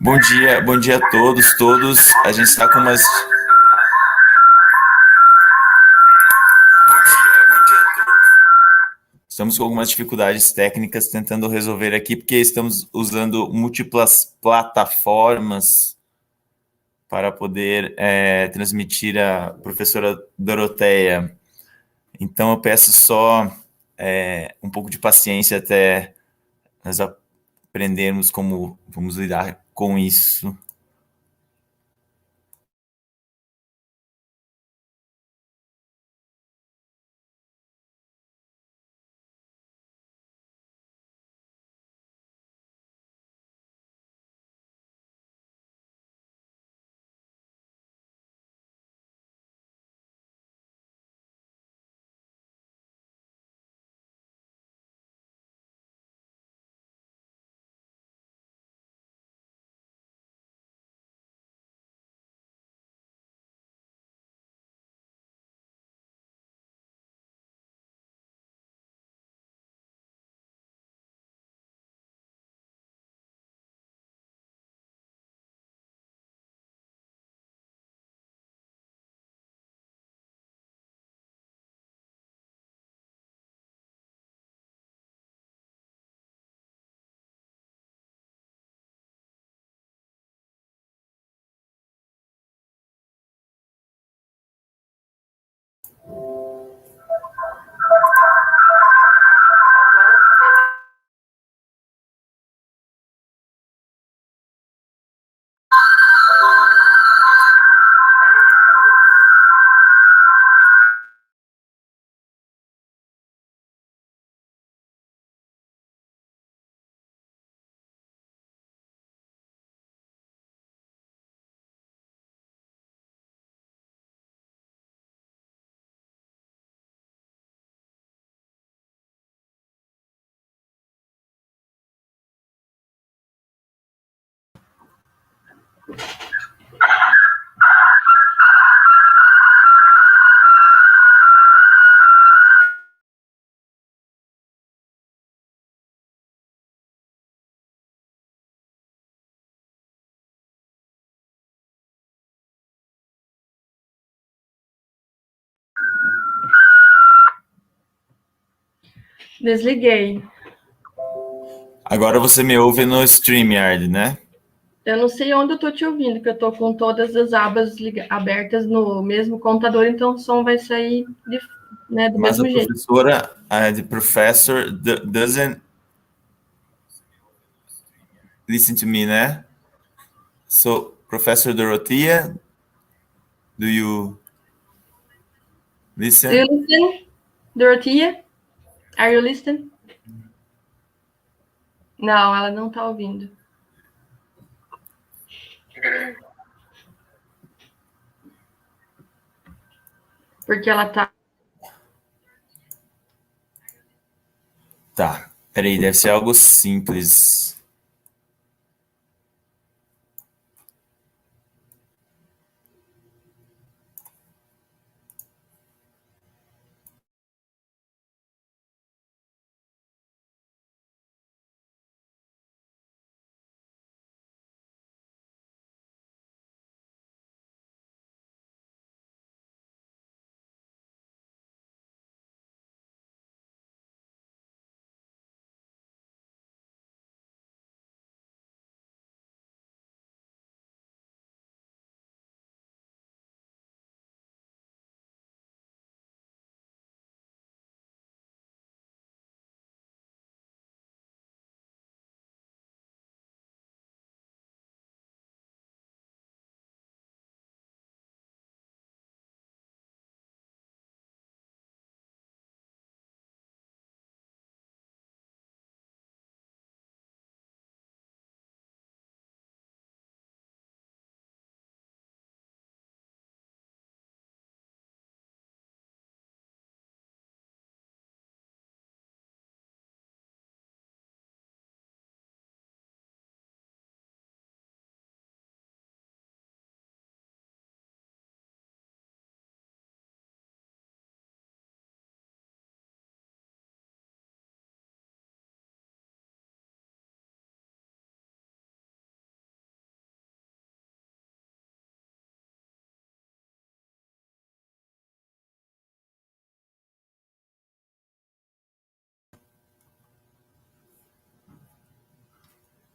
Bom dia a todos. A gente está com umas. Estamos com algumas dificuldades técnicas tentando resolver aqui, porque estamos usando múltiplas plataformas para poder transmitir a professora Dorothea. Então, eu peço só um pouco de paciência até nós aprendermos como vamos lidar com isso. Desliguei. Agora você me ouve no StreamYard, né? Eu não sei onde eu estou te ouvindo, porque eu estou com todas as abas abertas no mesmo computador, então o som vai sair do Mas a mesmo jeito. professora, the professor doesn't listen to me, né? So, Professor Dorothea, do you Do you listen? listen, Dorothea? Are you listening? Não, ela não está ouvindo. Porque ela está. Tá, peraí, deve ser algo simples.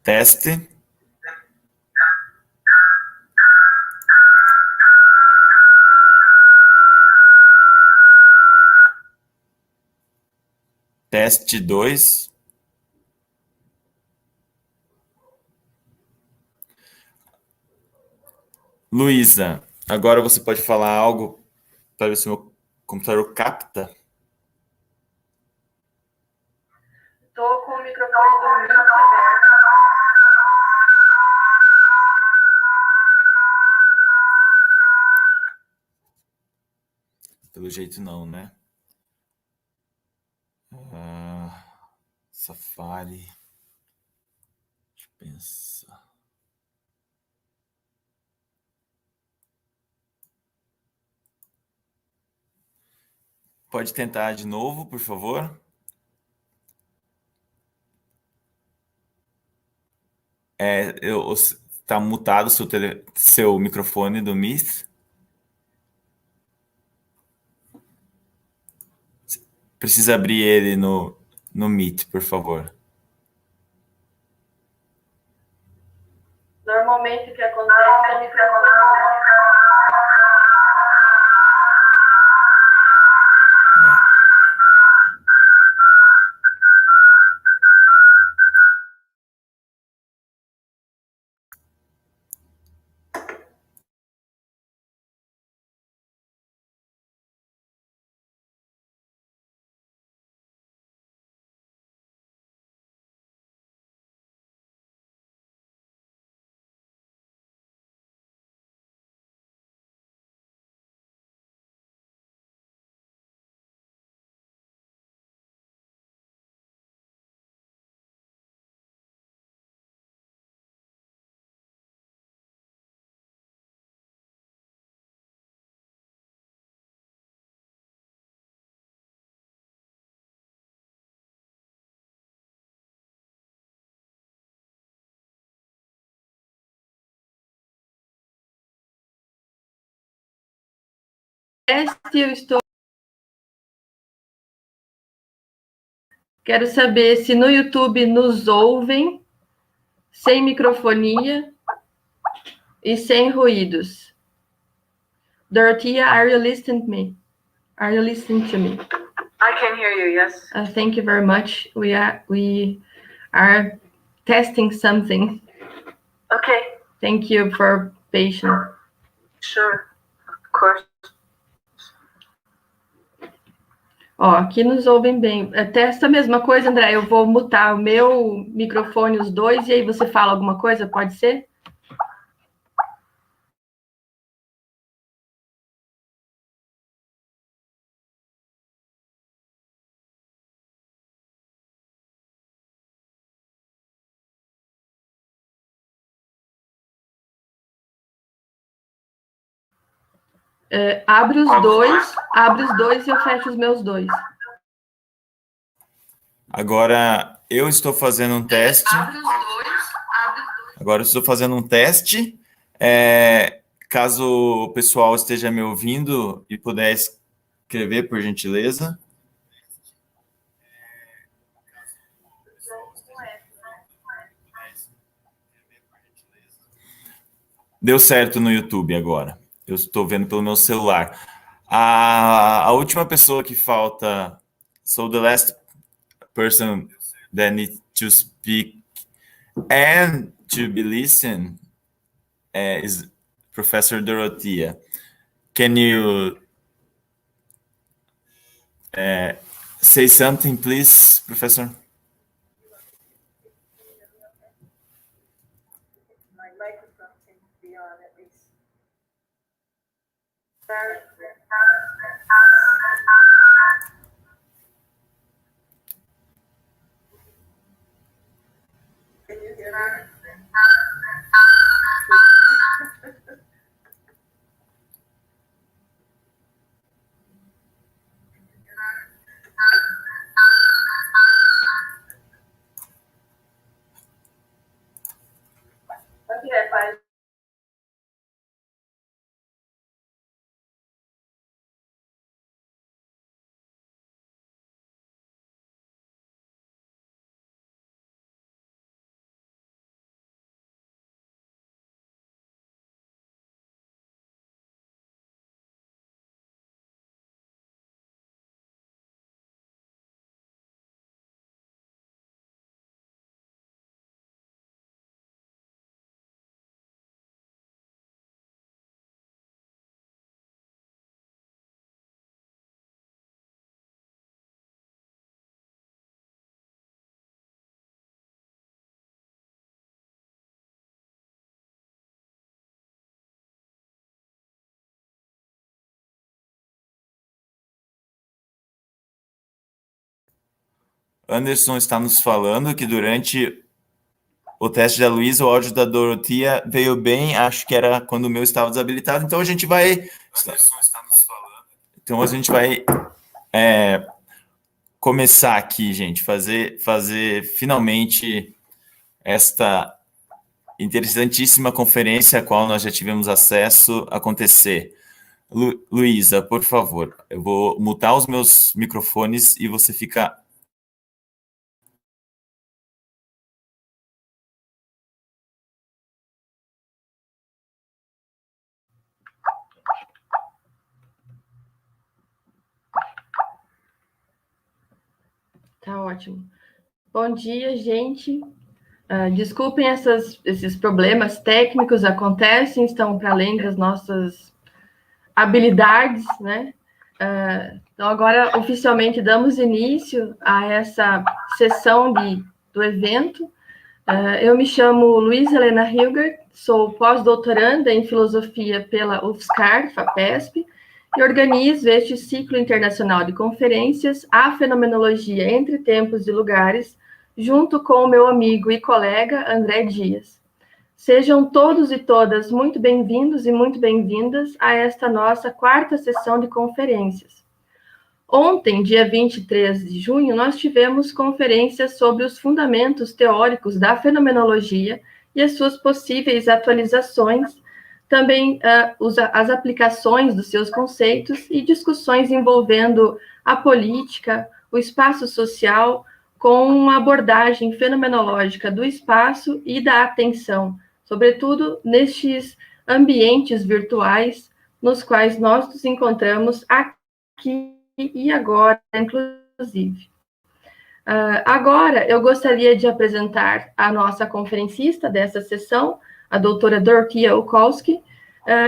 Teste. Teste 2. Luísa, agora você pode falar algo para ver se o meu computador capta. Estou com o microfone do Mute aberto. Pelo jeito não, né? Safari. Deixa eu pensar. Pode tentar de novo, por favor? Tá mutado seu microfone do Meet? Precisa abrir ele no Meet, por favor. Normalmente o que acontece é o microfone. Eu estou. Quero saber se no YouTube nos ouvem sem microfonia e sem ruídos. Dorothea, are you listening to me? Are you listening to me? I can hear you, yes. Thank you very much. We are testing something. Okay. Thank you for patience. Sure, of course. Ó, aqui nos ouvem bem. Testa a mesma coisa, André. Eu vou mutar o meu microfone, os dois, e aí você fala alguma coisa, pode ser? Abre os dois e eu fecho os meus dois. Agora eu estou fazendo um teste. Agora eu estou fazendo um teste. Caso o pessoal esteja me ouvindo e puder escrever, por gentileza. Deu certo no YouTube agora. Eu estou vendo pelo meu celular. A última pessoa que falta. So the last person that needs to speak and to be listened is Professor Dorothea. Can you say something, please, Professor? My microphone seems to be on at least. Can you hear me? Okay, fine. Anderson está nos falando que durante o teste da Luísa, o áudio da Dorothea veio bem, acho que era quando o meu estava desabilitado, então a gente vai... Então a gente vai começar aqui, gente, fazer finalmente esta interessantíssima conferência a qual nós já tivemos acesso acontecer. Luísa, por favor, eu vou mutar os meus microfones e você fica... Tá ótimo. Bom dia, gente. Desculpem esses problemas técnicos, acontecem, estão para além das nossas habilidades, né? Então, agora, oficialmente, damos início a essa sessão do evento. Eu me chamo Luísa Helena Hilgert, sou pós-doutoranda em Filosofia pela UFSCAR, FAPESP, e organizo este ciclo internacional de conferências, A Fenomenologia Entre Tempos e Lugares, junto com o meu amigo e colega André Dias. Sejam todos e todas muito bem-vindos e muito bem-vindas a esta nossa quarta sessão de conferências. Ontem, dia 23 de junho, nós tivemos conferências sobre os fundamentos teóricos da fenomenologia e as suas possíveis atualizações, também as aplicações dos seus conceitos e discussões envolvendo a política, o espaço social, com uma abordagem fenomenológica do espaço e da atenção, sobretudo nestes ambientes virtuais nos quais nós nos encontramos aqui e agora, inclusive. Agora, eu gostaria de apresentar a nossa conferencista dessa sessão, a doutora Dorothea Olkowski.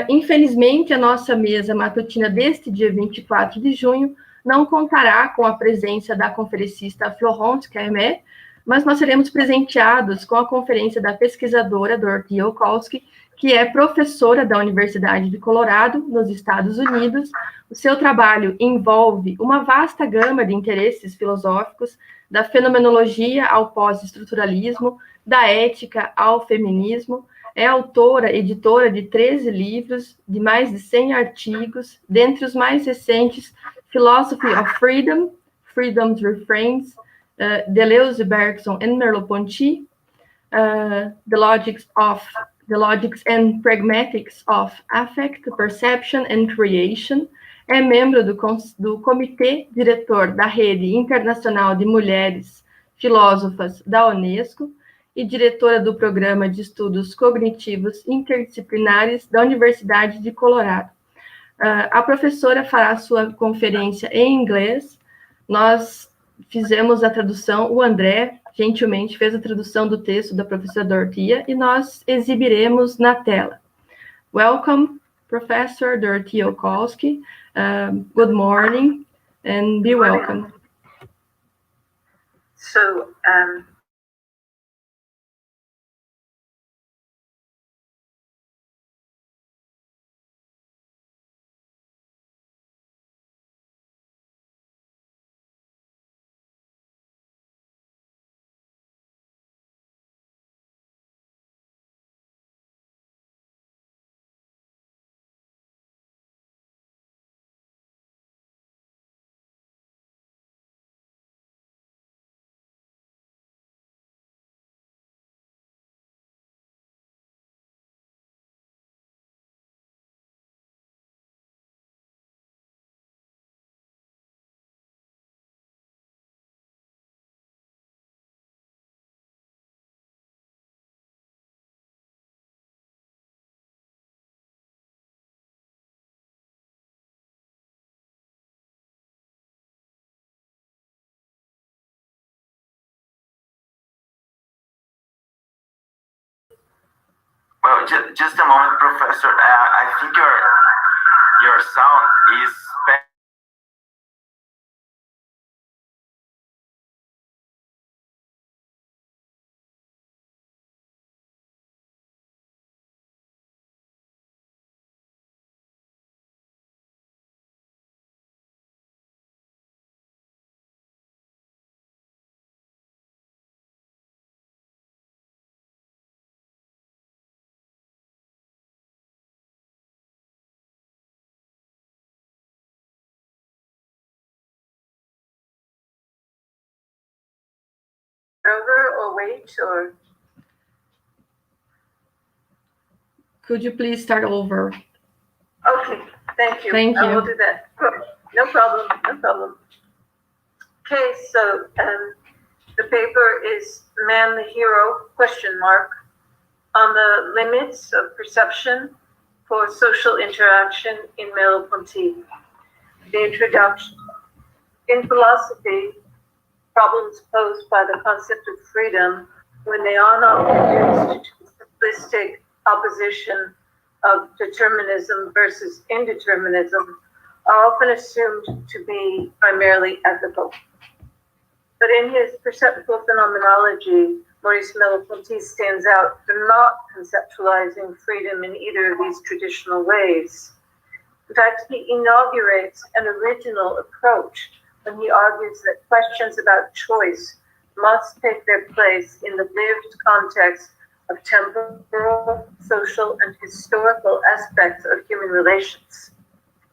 Infelizmente, a nossa mesa matutina deste dia 24 de junho não contará com a presença da conferencista Florence Caimé, mas nós seremos presenteados com a conferência da pesquisadora Dorothea Olkowski, que é professora da Universidade de Colorado, nos Estados Unidos. O seu trabalho envolve uma vasta gama de interesses filosóficos, da fenomenologia ao pós-estruturalismo, da ética ao feminismo. É autora, editora de 13 livros, de mais de 100 artigos, dentre os mais recentes, Philosophy of Freedom, Freedom's Refrains, Deleuze, Bergson and Merleau-Ponty, The Logics and Pragmatics of Affect, Perception and Creation. É membro do Comitê Diretor da Rede Internacional de Mulheres Filósofas da Unesco e diretora do Programa de Estudos Cognitivos Interdisciplinares da Universidade de Colorado. A professora fará sua conferência em inglês. Nós fizemos a tradução, o André gentilmente fez a tradução do texto da professora Dorothea e nós exibiremos na tela. Welcome, Professor Dorothea Olkowski. Good morning and be welcome. So, Well, just a moment, Professor. I think your sound is over or wait or? Could you please start over? Okay, thank you. Thank I will you. do that. No problem, no problem. Okay, so the paper is Man the Hero, question mark, on the limits of perception for social interaction in Merleau-Ponty. The introduction. In philosophy, problems posed by the concept of freedom when they are not reduced to simplistic opposition of determinism versus indeterminism are often assumed to be primarily ethical. But in his perceptual phenomenology, Maurice Merleau-Ponty stands out for not conceptualizing freedom in either of these traditional ways. In fact, he inaugurates an original approach when he argues that questions about choice must take their place in the lived context of temporal, social, and historical aspects of human relations.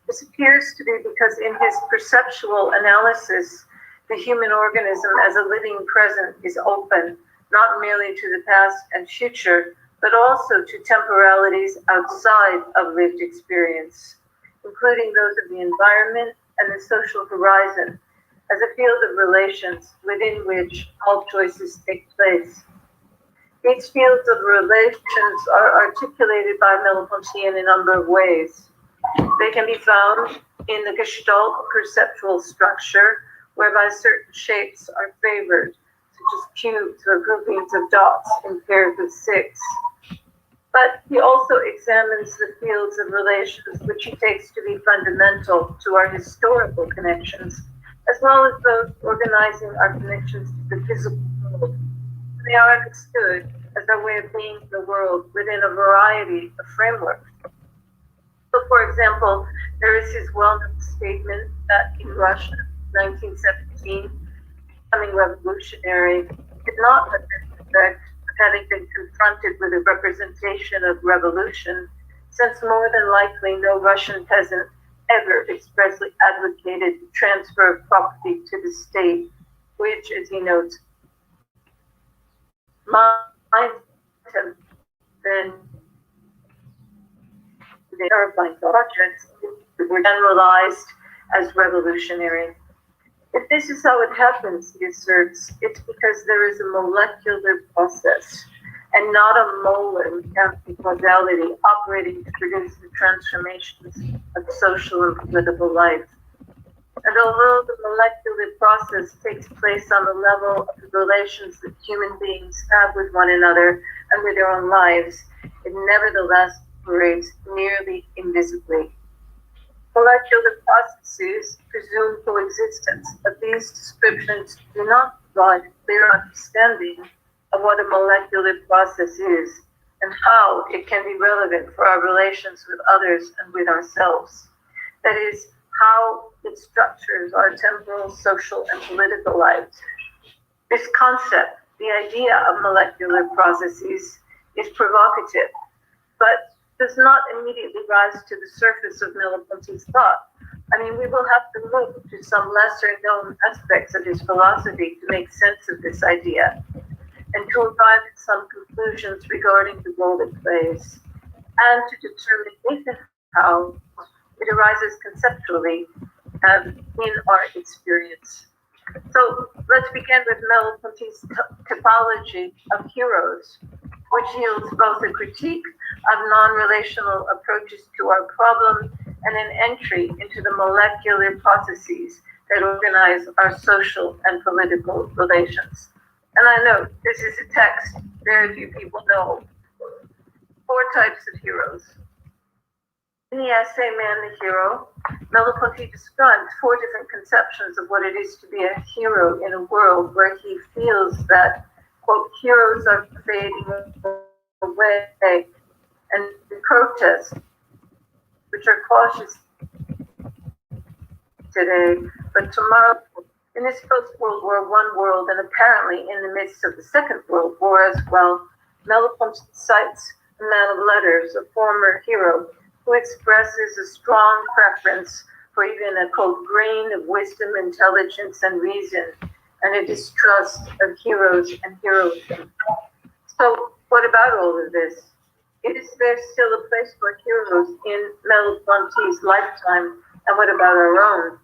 This appears to be because in his perceptual analysis, the human organism as a living present is open, not merely to the past and future, but also to temporalities outside of lived experience, including those of the environment and the social horizon, as a field of relations within which all choices take place. These fields of relations are articulated by Merleau-Ponty in a number of ways. They can be found in the Gestalt perceptual structure, whereby certain shapes are favored, such as cubes or groupings of dots in pairs of 6. But he also examines the fields of relations which he takes to be fundamental to our historical connections, as well as those organizing our connections to the physical world. They are understood as our way of being in the world within a variety of frameworks. So, for example, there is his well-known statement that in Russia, 1917, becoming revolutionary did not have the effect of having been confronted with a representation of revolution, since more than likely no Russian peasant ever expressly advocated the transfer of property to the state, which, as he notes, might have been the terrifying projects that were generalized as revolutionary. If this is how it happens, he asserts, it's because there is a molecular process and not a molar mechanical causality operating to produce the transformations of social and political life. And although the molecular process takes place on the level of the relations that human beings have with one another and with their own lives, it nevertheless operates nearly invisibly. Molecular processes presume coexistence, but these descriptions do not provide a clear understanding of what a molecular process is and how it can be relevant for our relations with others and with ourselves. That is, how it structures our temporal, social, and political lives. This concept, the idea of molecular processes, is provocative, but does not immediately rise to the surface of Merleau-Ponty's thought. I mean, we will have to look to some lesser-known aspects of his philosophy to make sense of this idea and to arrive at some conclusions regarding the role it plays, and to determine if and how it arises conceptually in our experience. So let's begin with Merleau-Ponty's typology of heroes, which yields both a critique of non-relational approaches to our problem and an entry into the molecular processes that organize our social and political relations. And I note, this is a text very few people know. 4 types of heroes. In the essay, Man the Hero, Merleau-Ponty describes 4 different conceptions of what it is to be a hero in a world where he feels that, quote, heroes are fading away and protests, which are cautious today, but tomorrow, in this post-World War I world, and apparently in the midst of the Second World War as well, Merleau-Ponty cites a man of letters, a former hero, who expresses a strong preference for even a, quote, grain of wisdom, intelligence, and reason, and a distrust of heroes and heroism. So what about all of this? Is there still a place for heroes in Merleau-Ponty's lifetime, and what about our own?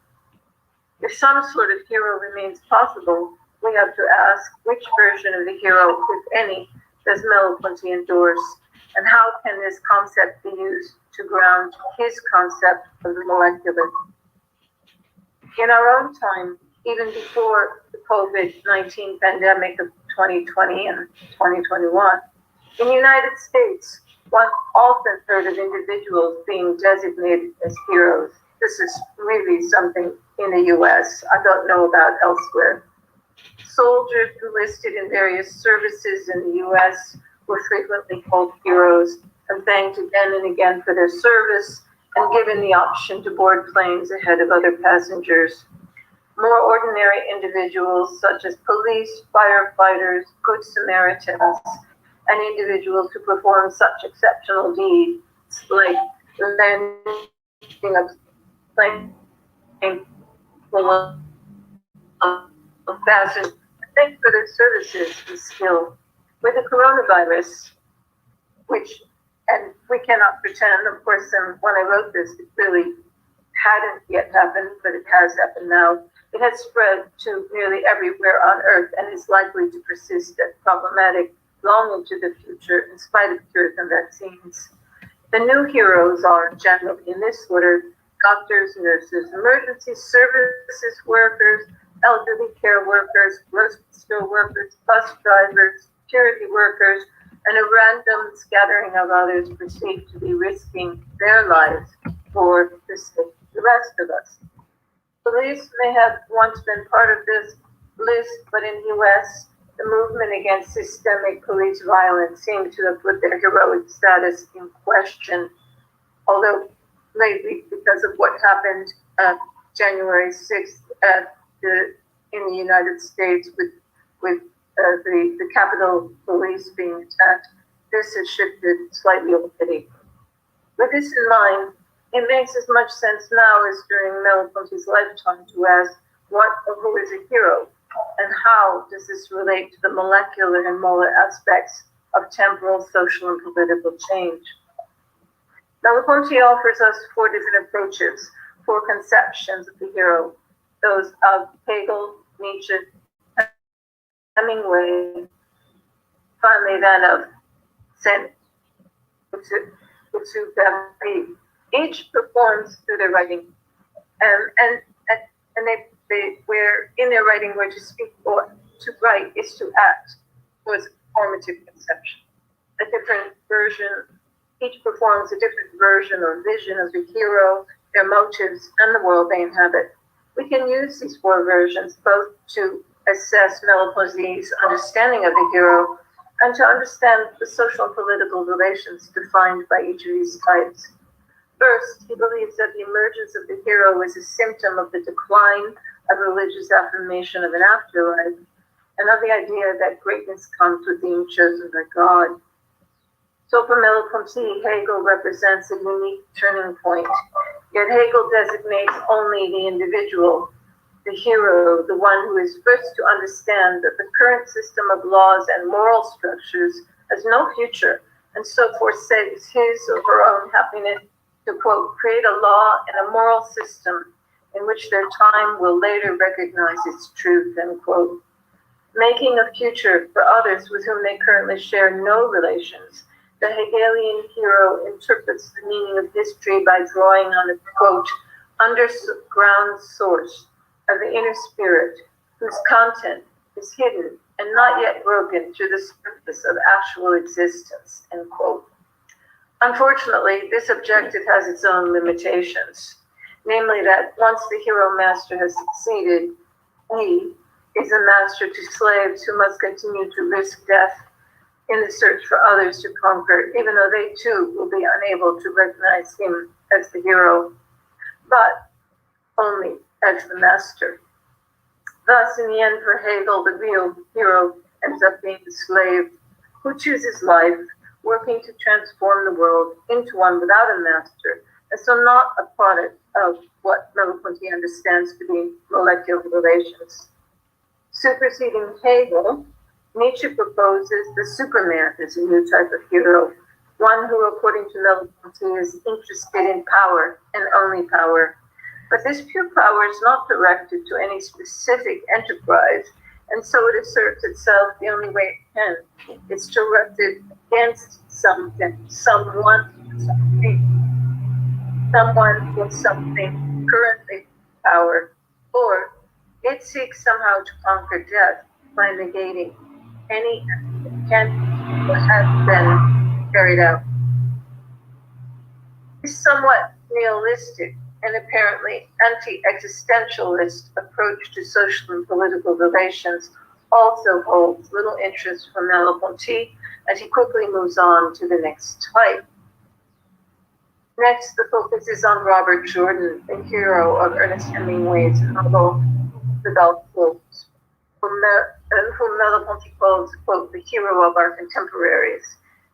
If some sort of hero remains possible, we have to ask which version of the hero, if any, does Merleau-Ponty endorse, and how can this concept be used to ground his concept of the molecular? In our own time, even before the COVID-19 pandemic of 2020 and 2021, in the United States, one often heard of individuals being designated as heroes. This is really something in the US I don't know about elsewhere. Soldiers enlisted in various services in the US were frequently called heroes and thanked again and again for their service and given the option to board planes ahead of other passengers. More ordinary individuals such as police, firefighters, good Samaritans, and individuals who perform such exceptional deeds like landing a plane full of passengers, thanks for their services and skill. With the coronavirus, which, and we cannot pretend, of course, when I wrote this, it really hadn't yet happened, but it has happened now. It has spread to nearly everywhere on Earth and is likely to persist as problematic long into the future in spite of cures and vaccines. The new heroes are generally in this order: doctors, nurses, emergency services workers, elderly care workers, grocery store workers, bus drivers, security workers, and a random scattering of others perceived to be risking their lives for the sake of the rest of us. Police may have once been part of this list, but in the US, the movement against systemic police violence seemed to have put their heroic status in question, although lately, because of what happened January 6th in the United States with the Capitol Police being attacked, this has shifted slightly already. With this in mind, it makes as much sense now as during Merleau-Ponty's lifetime to ask what or who is a hero, and how does this relate to the molecular and molar aspects of temporal, social, and political change. Merleau-Ponty offers us 4 different approaches, 4 conceptions of the hero, those of Hegel, Nietzsche, Hemingway, finally that of Saint-Exupéry. Each performs through their writing, and they where in their writing where to speak or to write is to act was formative conception. A different version, each performs a different version or vision of the hero, their motives, and the world they inhabit. We can use these 4 versions both to assess Merleau-Ponty's understanding of the hero and to understand the social and political relations defined by each of these types. First, he believes that the emergence of the hero is a symptom of the decline of religious affirmation of an afterlife, and of the idea that greatness comes with being chosen by God. So for Merleau-Ponty, Hegel represents a unique turning point. Yet Hegel designates only the individual, the hero, the one who is first to understand that the current system of laws and moral structures has no future, and so forsakes his or her own happiness to, quote, create a law and a moral system in which their time will later recognize its truth, end quote. Making a future for others with whom they currently share no relations, the Hegelian hero interprets the meaning of history by drawing on a, quote, underground source of the inner spirit, whose content is hidden and not yet broken through the surface of actual existence, end quote. Unfortunately, this objective has its own limitations, namely that once the hero master has succeeded, he is a master to slaves who must continue to risk death in the search for others to conquer, even though they too will be unable to recognize him as the hero, but only as the master. Thus, in the end, for Hegel, the real hero ends up being the slave who chooses life, working to transform the world into one without a master, and so not a product of what Merleau-Ponty understands to be molecular relations. Superseding Hegel, Nietzsche proposes the Superman as a new type of hero, one who, according to Merleau-Ponty, is interested in power and only power. But this pure power is not directed to any specific enterprise, and so it asserts itself the only way it can. It's directed against something, someone, with something currently power, or it seeks somehow to conquer death by negating any action that can or has been carried out. This somewhat nihilistic and apparently anti-existentialist approach to social and political relations also holds little interest for Merleau-Ponty as he quickly moves on to the next type. Next, the focus is on Robert Jordan, the hero of Ernest Hemingway's novel The Golf Slopes, whom Merleau-Ponty calls, quote, the hero of our contemporaries,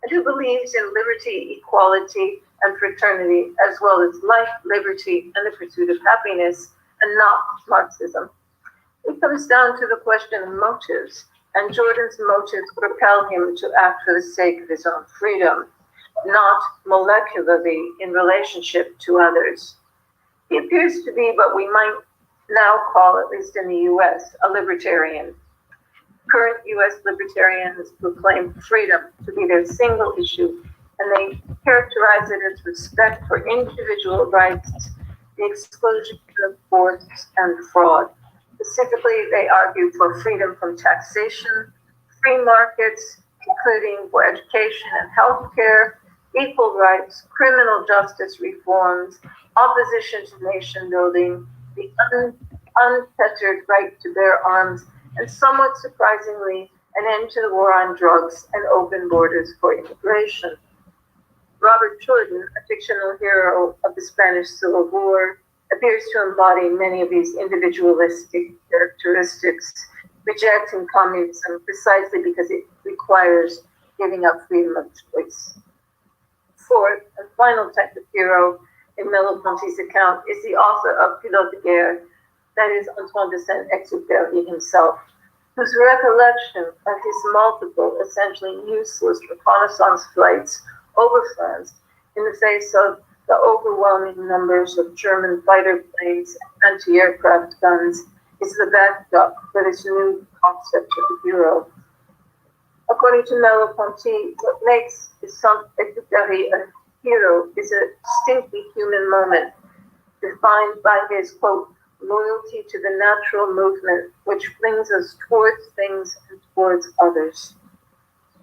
and who believes in liberty, equality, and fraternity, as well as life, liberty, and the pursuit of happiness, and not Marxism. It comes down to the question of motives, and Jordan's motives propel him to act for the sake of his own freedom, not molecularly in relationship to others. He appears to be what we might now call, at least in the US, a libertarian. Current US libertarians proclaim freedom to be their single issue, and they characterize it as respect for individual rights, the exclusion of force and fraud. Specifically, they argue for freedom from taxation, free markets, including for education and healthcare, equal rights, criminal justice reforms, opposition to nation building, the unfettered right to bear arms, and somewhat surprisingly, an end to the war on drugs and open borders for immigration. Robert Jordan, a fictional hero of the Spanish Civil War, appears to embody many of these individualistic characteristics, rejecting communism precisely because it requires giving up freedom of choice. Fourth and final type of hero in Merleau-Ponty's account is the author of Pilote de Guerre, that is Antoine de Saint-Exupéry himself, whose recollection of his multiple, essentially useless reconnaissance flights over France in the face of the overwhelming numbers of German fighter planes and anti-aircraft guns is the backdrop for this new concept of the hero. According to Merleau-Ponty, what makes Saint-Exupéry a hero is a distinctly human moment, defined by his, quote, loyalty to the natural movement which brings us towards things and towards others.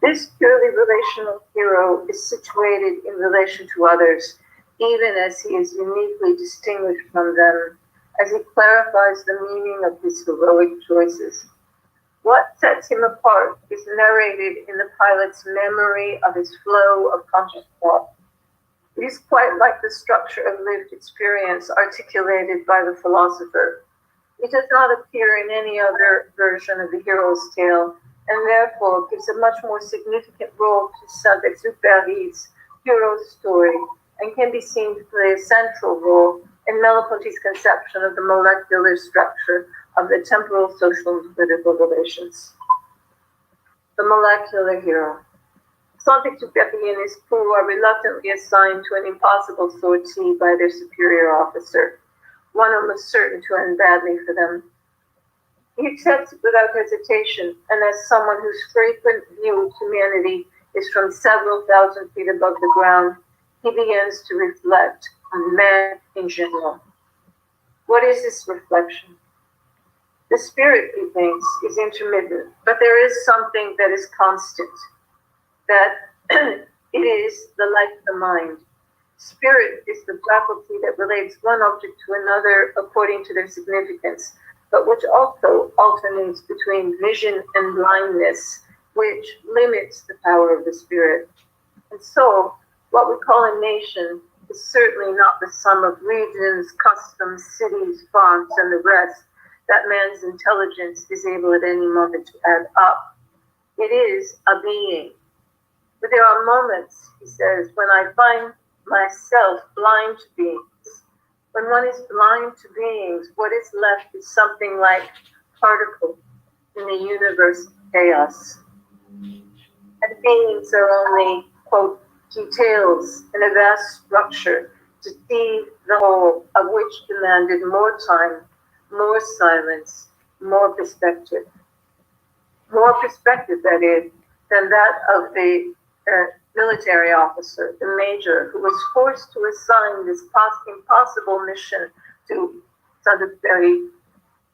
This purely relational hero is situated in relation to others, even as he is uniquely distinguished from them, as he clarifies the meaning of his heroic choices. What sets him apart is narrated in the pilot's memory of his flow of conscious thought. It is quite like the structure of lived experience articulated by the philosopher. It does not appear in any other version of the hero's tale, and therefore gives a much more significant role to Saint-Exupéry's hero's story, and can be seen to play a central role in Merleau-Ponty's conception of the molecular structure of the temporal, social, and political relations. The molecular hero. Saint-Exupéry and his crew are reluctantly assigned to an impossible sortie by their superior officer, one almost certain to end badly for them. He accepts it without hesitation, and as someone whose frequent view of humanity is from several thousand feet above the ground, he begins to reflect on man in general. What is this reflection? The spirit, he thinks, is intermittent, but there is something that is constant, that it is the life of the mind. Spirit is the faculty that relates one object to another according to their significance, but which also alternates between vision and blindness, which limits the power of the spirit. And so, what we call a nation is certainly not the sum of regions, customs, cities, farms, and the rest that man's intelligence is able at any moment to add up. It is a being. But there are moments, he says, when I find myself blind to beings. When one is blind to beings, what is left is something like particle, in the universe of chaos. And beings are only, quote, details in a vast structure to see the whole, of which demanded more time, more silence, more perspective. More perspective, that is, than that of the military officer, the major, who was forced to assign this impossible mission to Saint-Exupéry,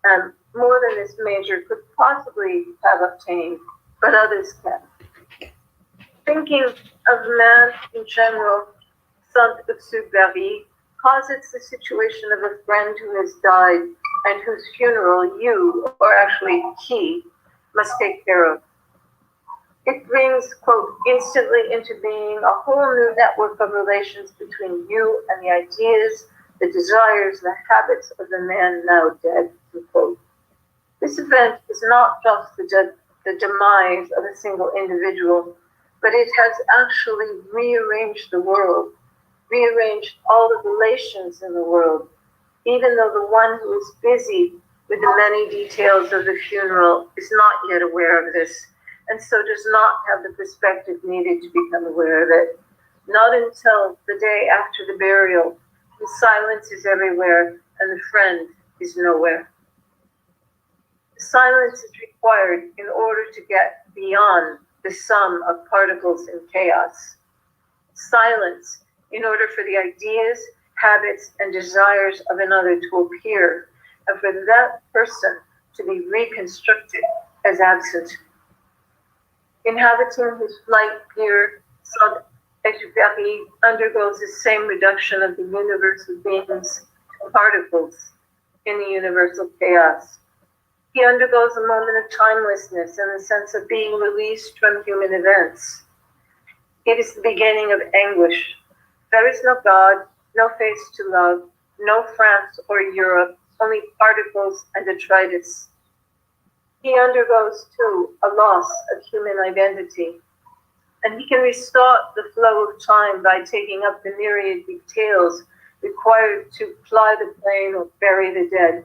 and more than this major could possibly have obtained, but others can. Thinking of man in general, Saint-Exupéry posits the situation of a friend who has died and whose funeral you, or actually he, must take care of. It brings, quote, instantly into being a whole new network of relations between you and the ideas, the desires, the habits of the man now dead, unquote. This event is not just the demise of a single individual, but it has actually rearranged the world, rearranged all the relations in the world, even though the one who is busy with the many details of the funeral is not yet aware of this, and so does not have the perspective needed to become aware of it. Not until the day after the burial, the silence is everywhere and the friend is nowhere. The silence is required in order to get beyond the sum of particles in chaos. Silence in order for the ideas, habits, and desires of another to appear, and for that person to be reconstructed as absent. Inhabiting his flight here, Saint-Exupéry undergoes the same reduction of the universe of beings to particles in the universal chaos. He undergoes a moment of timelessness in the sense of being released from human events. It is the beginning of anguish. There is no God, no face to love, no France or Europe, only particles and detritus. He undergoes, too, a loss of human identity. And he can restart the flow of time by taking up the myriad details required to fly the plane or bury the dead.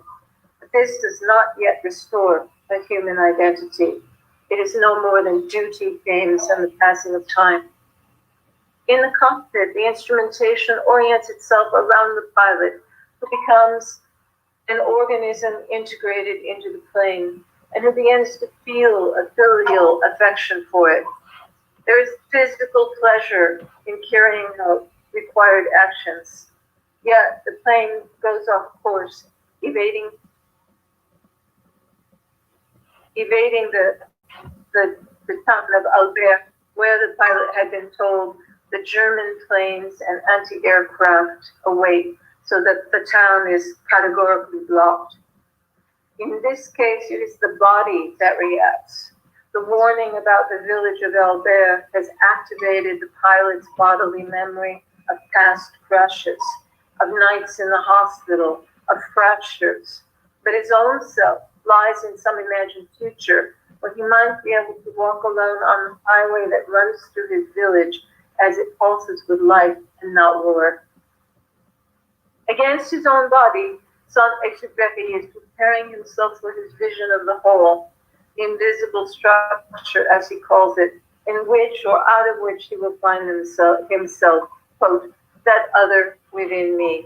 But this does not yet restore a human identity. It is no more than duty, games, and the passing of time. In the cockpit, the instrumentation orients itself around the pilot, who becomes an organism integrated into the plane, and who begins to feel a filial affection for it. There is physical pleasure in carrying out required actions, yet the plane goes off course, evading the town of Albert, where the pilot had been told the German planes and anti-aircraft await, so that the town is categorically blocked. In this case, it is the body that reacts. The warning about the village of Albert has activated the pilot's bodily memory of past crashes, of nights in the hospital, of fractures. But his own self lies in some imagined future where he might be able to walk alone on the highway that runs through his village as it pulses with life and not war. Against his own body, Saint-Exupéry is preparing himself for his vision of the whole, the invisible structure, as he calls it, in which or out of which he will find himself, quote, that other within me.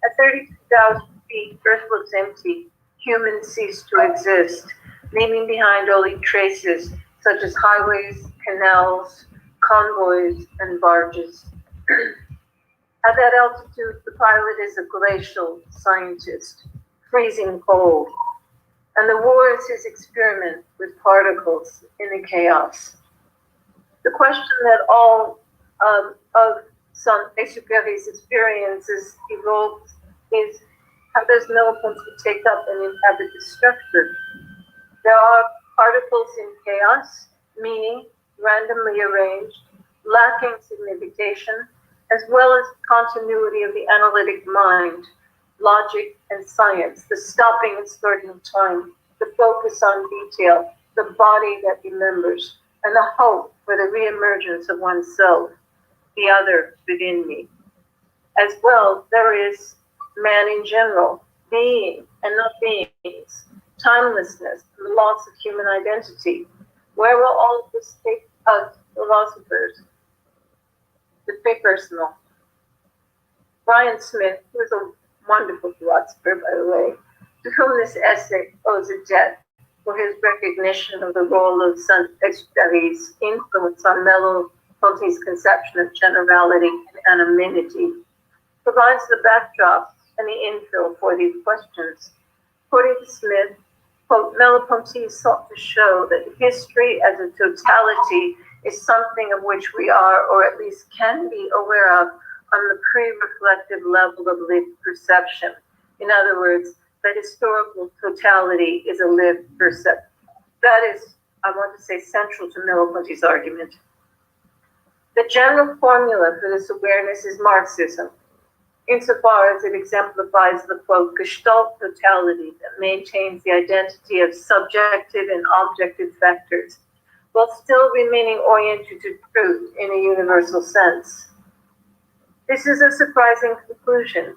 At 32,000 feet, Earth looks empty. Humans cease to exist, leaving behind only traces such as highways, canals, convoys, and barges. At that altitude, the pilot is a glacial scientist, freezing cold, and the war is his experiment with particles in the chaos. The question that all of Saint-Exupéry's experiences evokes is, how does Millicent take up and inhabit the structure? There are particles in chaos, meaning randomly arranged, lacking signification, as well as continuity of the analytic mind, logic and science, the stopping and starting of time, the focus on detail, the body that remembers, and the hope for the reemergence of oneself, the other within me. As well, there is man in general, being and not beings, timelessness, and the loss of human identity. Where will all of this take us, philosophers? The pre-personal. Brian Smith, who is a wonderful philosopher, by the way, to whom this essay owes a debt for his recognition of the role of Saint-Exupéry's influence on Merleau-Ponty's conception of generality and anonymity, provides the backdrop and the infill for these questions. According to Smith, quote, Merleau-Ponty sought to show that history as a totality is something of which we are, or at least can be, aware of on the pre-reflective level of lived perception. In other words, that historical totality is a lived perception. That is, I want to say, central to Merleau-Ponty's argument. The general formula for this awareness is Marxism, insofar as it exemplifies the, quote, Gestalt totality that maintains the identity of subjective and objective factors, while still remaining oriented to truth in a universal sense. This is a surprising conclusion.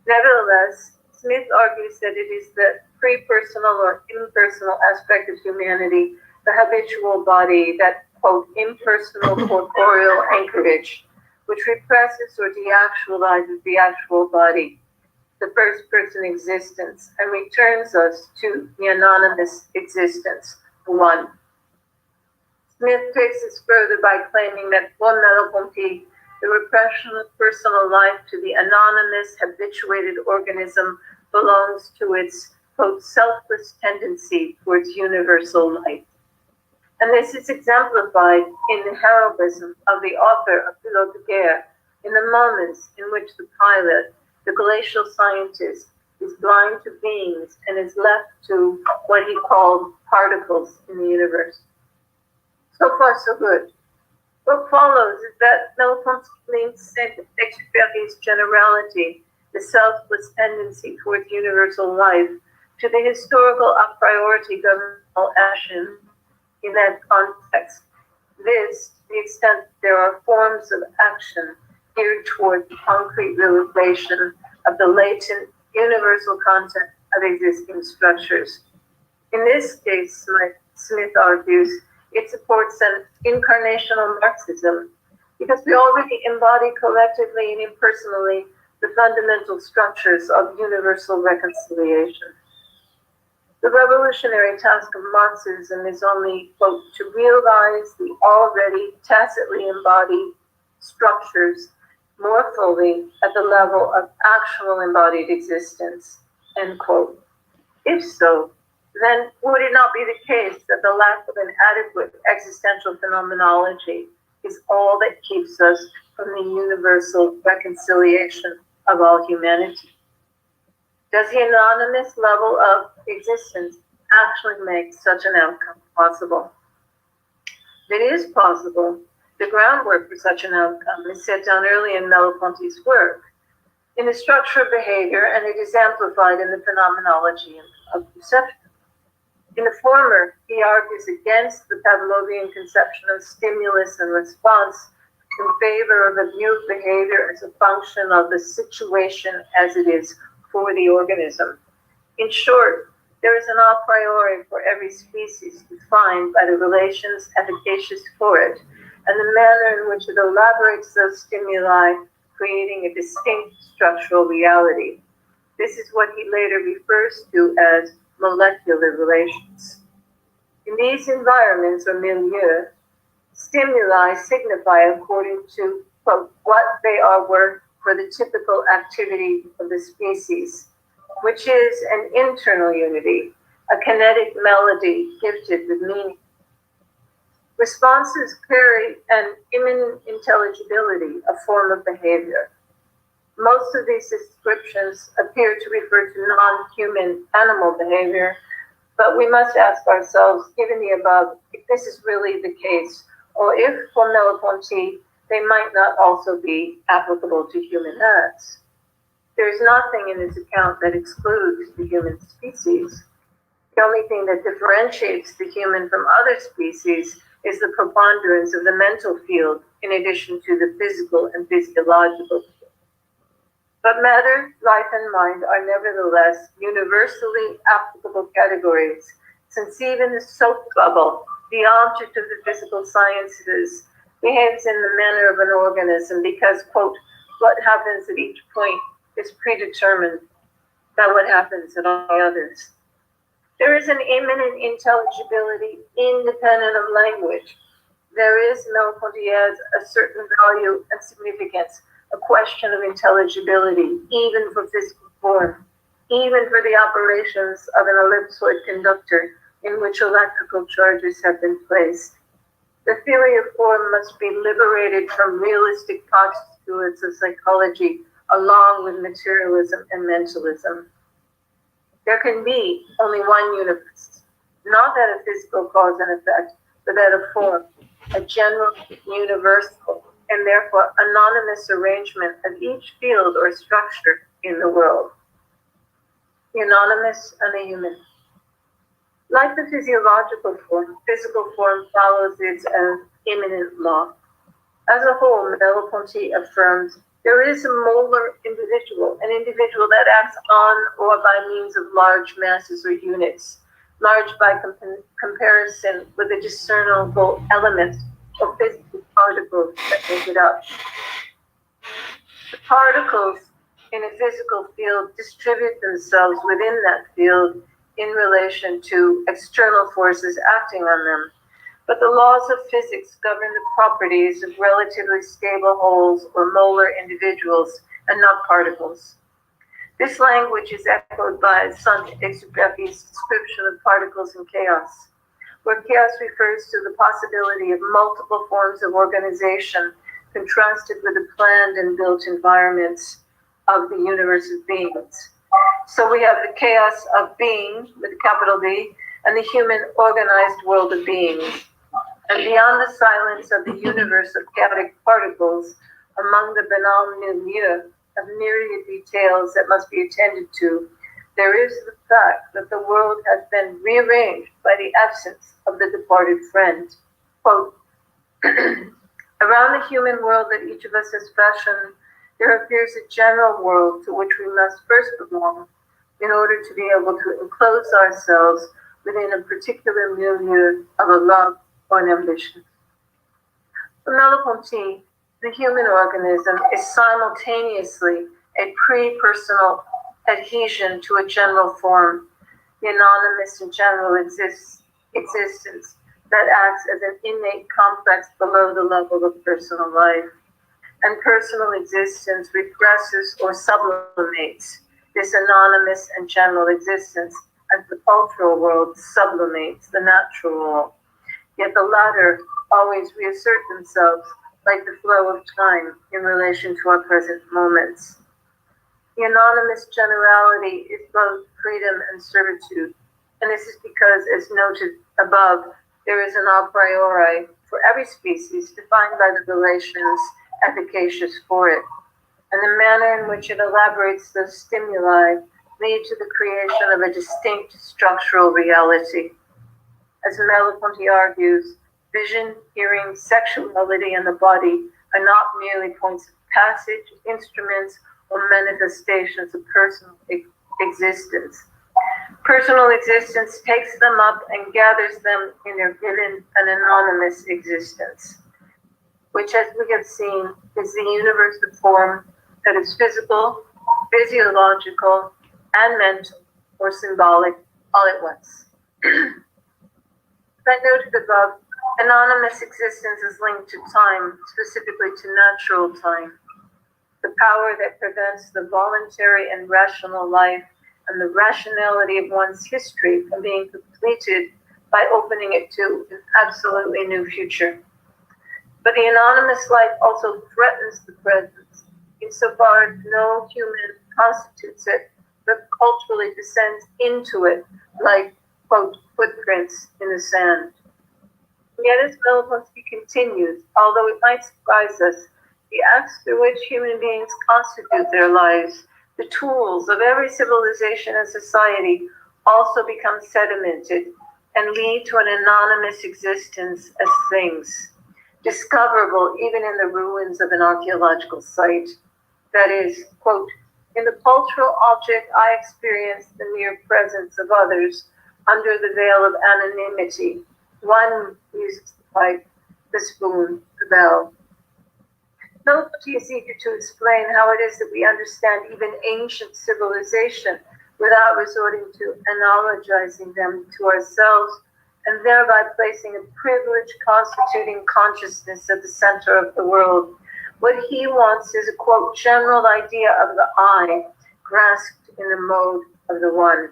Nevertheless, Smith argues that it is the pre-personal or impersonal aspect of humanity, the habitual body, that, quote, impersonal corporeal anchorage, which represses or deactualizes the actual body, the first-person existence, and returns us to the anonymous existence, the one. Smith takes this further by claiming that for Merleau-Ponty, the repression of personal life to the anonymous, habituated organism belongs to its, quote, selfless tendency towards universal life. And this is exemplified in the heroism of the author of Pilote de Guerre, in the moments in which the pilot, the glacial scientist, is blind to beings and is left to what he called particles in the universe. So far, so good. What follows is that Merleau-Ponty links Saint-Exupéry's generality, the selfless tendency towards universal life, to the historical a priori governmental action in that context. This, to the extent there are forms of action geared toward the concrete realization of the latent universal content of existing structures. In this case, Smith argues, it supports an incarnational Marxism because we already embody collectively and impersonally the fundamental structures of universal reconciliation. The revolutionary task of Marxism is only, quote, to realize the already tacitly embodied structures more fully at the level of actual embodied existence, end quote. If so, then would it not be the case that the lack of an adequate existential phenomenology is all that keeps us from the universal reconciliation of all humanity? Does the anonymous level of existence actually make such an outcome possible? If it is possible, the groundwork for such an outcome is set down early in Merleau-Ponty's work, in the structure of behavior, and it is amplified in the phenomenology of perception. In the former, he argues against the Pavlovian conception of stimulus and response in favor of a view of behavior as a function of the situation as it is for the organism. In short, there is an a priori for every species defined by the relations efficacious for it and the manner in which it elaborates those stimuli, creating a distinct structural reality. This is what he later refers to as molecular relations. In these environments or milieu, stimuli signify according to, quote, what they are worth for the typical activity of the species, which is an internal unity, a kinetic melody gifted with meaning. Responses carry an immanent intelligibility, a form of behavior. Most of these descriptions appear to refer to non-human animal behavior, but we must ask ourselves, given the above, if this is really the case, or if, for Merleau-Ponty, they might not also be applicable to human acts. There is nothing in this account that excludes the human species. The only thing that differentiates the human from other species is the preponderance of the mental field in addition to the physical and physiological field. But matter, life, and mind are nevertheless universally applicable categories, since even the soap bubble, the object of the physical sciences, behaves in the manner of an organism because, quote, what happens at each point is predetermined by what happens at all the others. There is an immanent intelligibility independent of language. There is, Merleau-Ponty adds, a certain value and significance, a question of intelligibility, even for physical form, even for the operations of an ellipsoid conductor in which electrical charges have been placed. The theory of form must be liberated from realistic postulates of psychology along with materialism and mentalism. There can be only one universe, not that of physical cause and effect, but that of form, a general, universal, and therefore anonymous arrangement of each field or structure in the world. The anonymous and the human. Like the physiological form, physical form follows its own immanent law. As a whole, Merleau-Ponty affirms there is a molar individual, an individual that acts on or by means of large masses or units, large by comparison with the discernible elements or physical particles that make it up. The particles in a physical field distribute themselves within that field in relation to external forces acting on them. But the laws of physics govern the properties of relatively stable wholes or molar individuals and not particles. This language is echoed by Saint-Exupéry's description of particles in chaos, where chaos refers to the possibility of multiple forms of organization contrasted with the planned and built environments of the universe of beings. So we have the chaos of being, with a capital B, and the human organized world of beings. And beyond the silence of the universe of chaotic particles, among the banal milieu of myriad details that must be attended to, there is the fact that the world has been rearranged by the absence of the departed friend. Quote, around the human world that each of us has fashioned, there appears a general world to which we must first belong in order to be able to enclose ourselves within a particular milieu of a love or an ambition. For Merleau-Ponty, the human organism is simultaneously a pre-personal adhesion to a general form, the anonymous and general existence that acts as an innate complex below the level of personal life. And personal existence represses or sublimates this anonymous and general existence as the cultural world sublimates the natural world. Yet the latter always reassert themselves like the flow of time in relation to our present moments. The anonymous generality is both freedom and servitude, and this is because, as noted above, there is an a priori for every species defined by the relations efficacious for it, and the manner in which it elaborates those stimuli lead to the creation of a distinct structural reality. As Merleau-Ponty argues, vision, hearing, sexuality, and the body are not merely points of passage, instruments, or manifestations of personal existence. Personal existence takes them up and gathers them in their given and anonymous existence, which, as we have seen, is the universe of form that is physical, physiological, and mental, or symbolic, all at once. As I noted above, anonymous existence is linked to time, specifically to natural time, the power that prevents the voluntary and rational life and the rationality of one's history from being completed by opening it to an absolutely new future. But the anonymous life also threatens the present, insofar as no human constitutes it, but culturally descends into it like, quote, footprints in the sand. Yet as Merleau-Ponty continues, although it might surprise us, the acts through which human beings constitute their lives, the tools of every civilization and society, also become sedimented and lead to an anonymous existence as things, discoverable even in the ruins of an archaeological site. That is, quote, In the cultural object, I experience the mere presence of others under the veil of anonymity. One uses the pipe, the spoon, the bell. Melody is eager to explain how it is that we understand even ancient civilization without resorting to analogizing them to ourselves, and thereby placing a privilege constituting consciousness at the center of the world. What he wants is a, quote, general idea of the I, grasped in the mode of the one.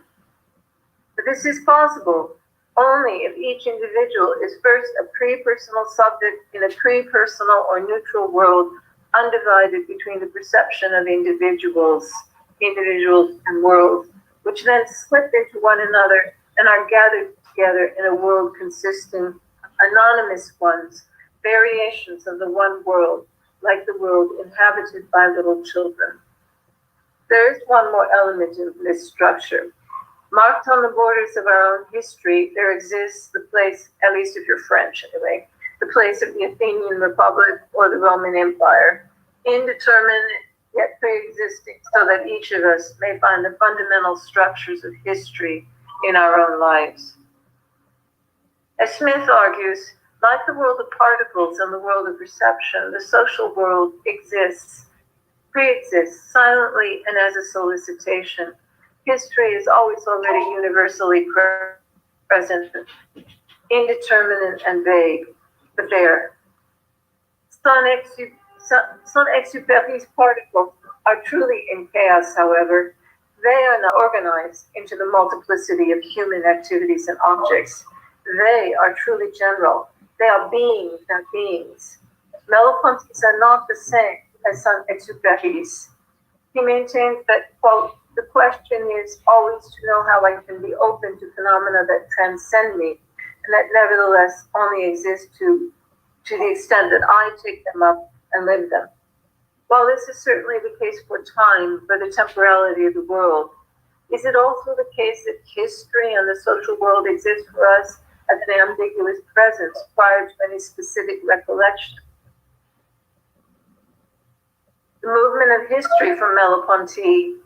But this is possible only if each individual is first a pre-personal subject in a pre-personal or neutral world, undivided between the perception of individuals and worlds, which then slip into one another and are gathered together in a world consisting of anonymous ones, variations of the one world, like the world inhabited by little children. There is one more element in this structure. Marked on the borders of our own history, there exists the place, at least if you're French anyway, the place of the Athenian Republic or the Roman Empire, indeterminate yet pre-existing, so that each of us may find the fundamental structures of history in our own lives. As Smith argues, like the world of particles and the world of perception, the social world exists, pre-exists silently and as a solicitation. History is always already universally present, indeterminate and vague, but there. Saint-Exupéry's particles are truly in chaos, however. They are not organized into the multiplicity of human activities and objects. They are truly general. They are beings, not beings. Merleau-Ponty's are not the same as Saint-Exupéry's. He maintains that, quote, the question is always to know how I can be open to phenomena that transcend me, and that nevertheless only exist to the extent that I take them up and live them. While this is certainly the case for time, for the temporality of the world, is it also the case that history and the social world exist for us as an ambiguous presence prior to any specific recollection? The movement of history from Merleau-Ponty,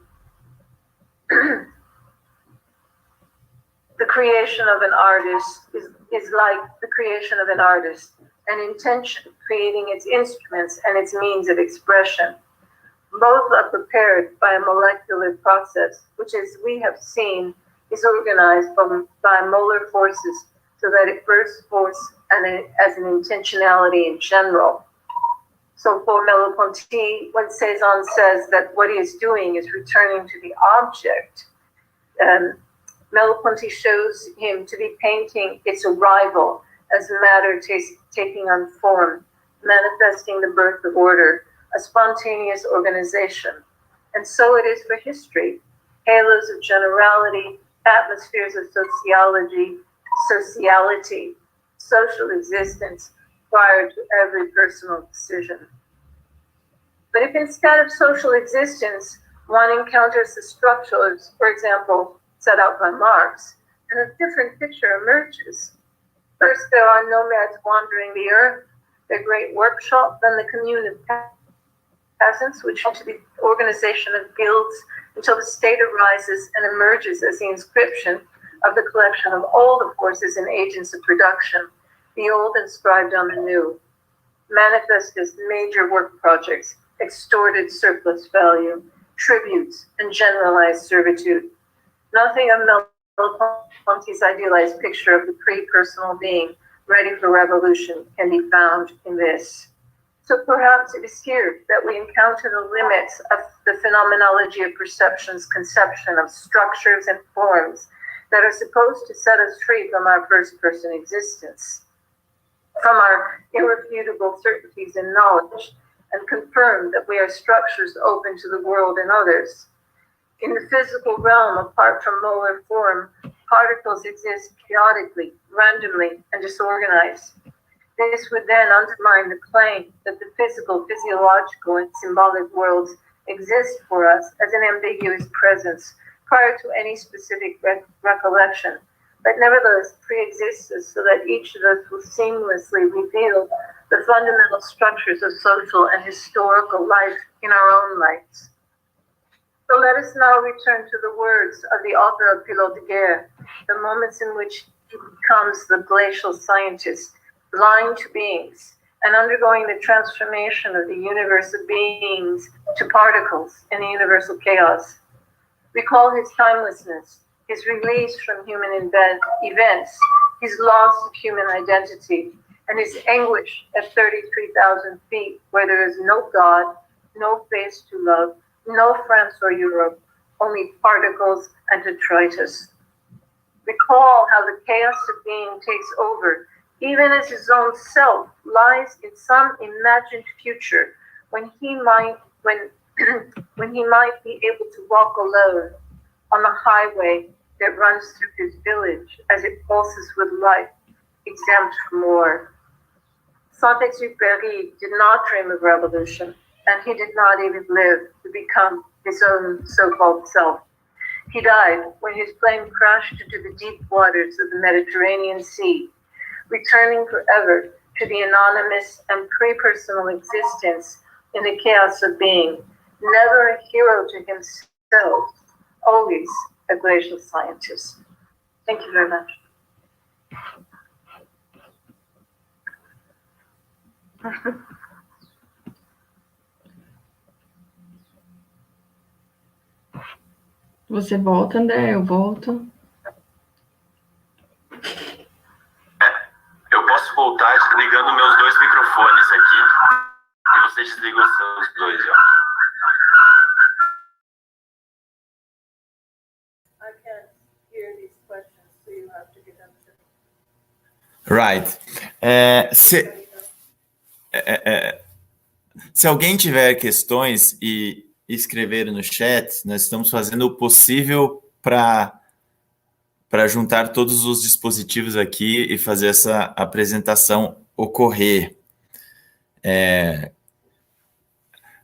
the creation of an artist is like the creation of an artist, an intention creating its instruments and its means of expression. Both are prepared by a molecular process, which, as we have seen, is organized by molar forces so that it bursts forth as an intentionality in general. So for Merleau-Ponty, when Cézanne says that what he is doing is returning to the object, Merleau-Ponty shows him to be painting its arrival as matter taking on form, manifesting the birth of order, a spontaneous organization. And so it is for history, halos of generality, atmospheres of sociality, social existence prior to every personal decision. But if instead of social existence, one encounters the structures, for example, set out by Marx, and a different picture emerges. First, there are nomads wandering the earth, their great workshop, then the commune of peasants, which into the organization of guilds until the state arises and emerges as the inscription of the collection of all the forces and agents of production, the old inscribed on the new, manifest as major work projects, extorted surplus value, tributes, and generalized servitude. Nothing of Merleau-Ponty's idealized picture of the pre-personal being ready for revolution can be found in this. So perhaps it is here that we encounter the limits of the phenomenology of perception's conception of structures and forms that are supposed to set us free from our first-person existence, from our irrefutable certainties in knowledge, and confirm that we are structures open to the world and others. In the physical realm, apart from molar form, particles exist chaotically, randomly, and disorganized. This would then undermine the claim that the physical, physiological, and symbolic worlds exist for us as an ambiguous presence prior to any specific recollection, but nevertheless pre-exists us so that each of us will seamlessly reveal the fundamental structures of social and historical life in our own lives. So let us now return to the words of the author of Pilote de Guerre, the moments in which he becomes the glacial scientist, blind to beings, and undergoing the transformation of the universe of beings to particles in the universal chaos. Recall his timelessness, his release from human events, his loss of human identity, and his anguish at 33,000 feet, where there is no God, no face to love, no France or Europe, only particles and detritus. Recall how the chaos of being takes over, even as his own self lies in some imagined future when he might when he might be able to walk alone on the highway that runs through his village as it pulses with life, exempt from war. Saint-Exupéry did not dream of revolution, and he did not even live to become his own so-called self. He died when his plane crashed into the deep waters of the Mediterranean Sea, returning forever to the anonymous and pre-personal existence in the chaos of being, never a hero to himself, always a glacial scientist. Thank you very much. Você volta, André, eu volto. Eu posso voltar desligando meus dois microfones aqui e você desliga os seus dois, ó. I can't hear these questions, so you have to give them to me. Right. Se alguém tiver questões e escrever no chat, nós estamos fazendo o possível para juntar todos os dispositivos aqui e fazer essa apresentação ocorrer.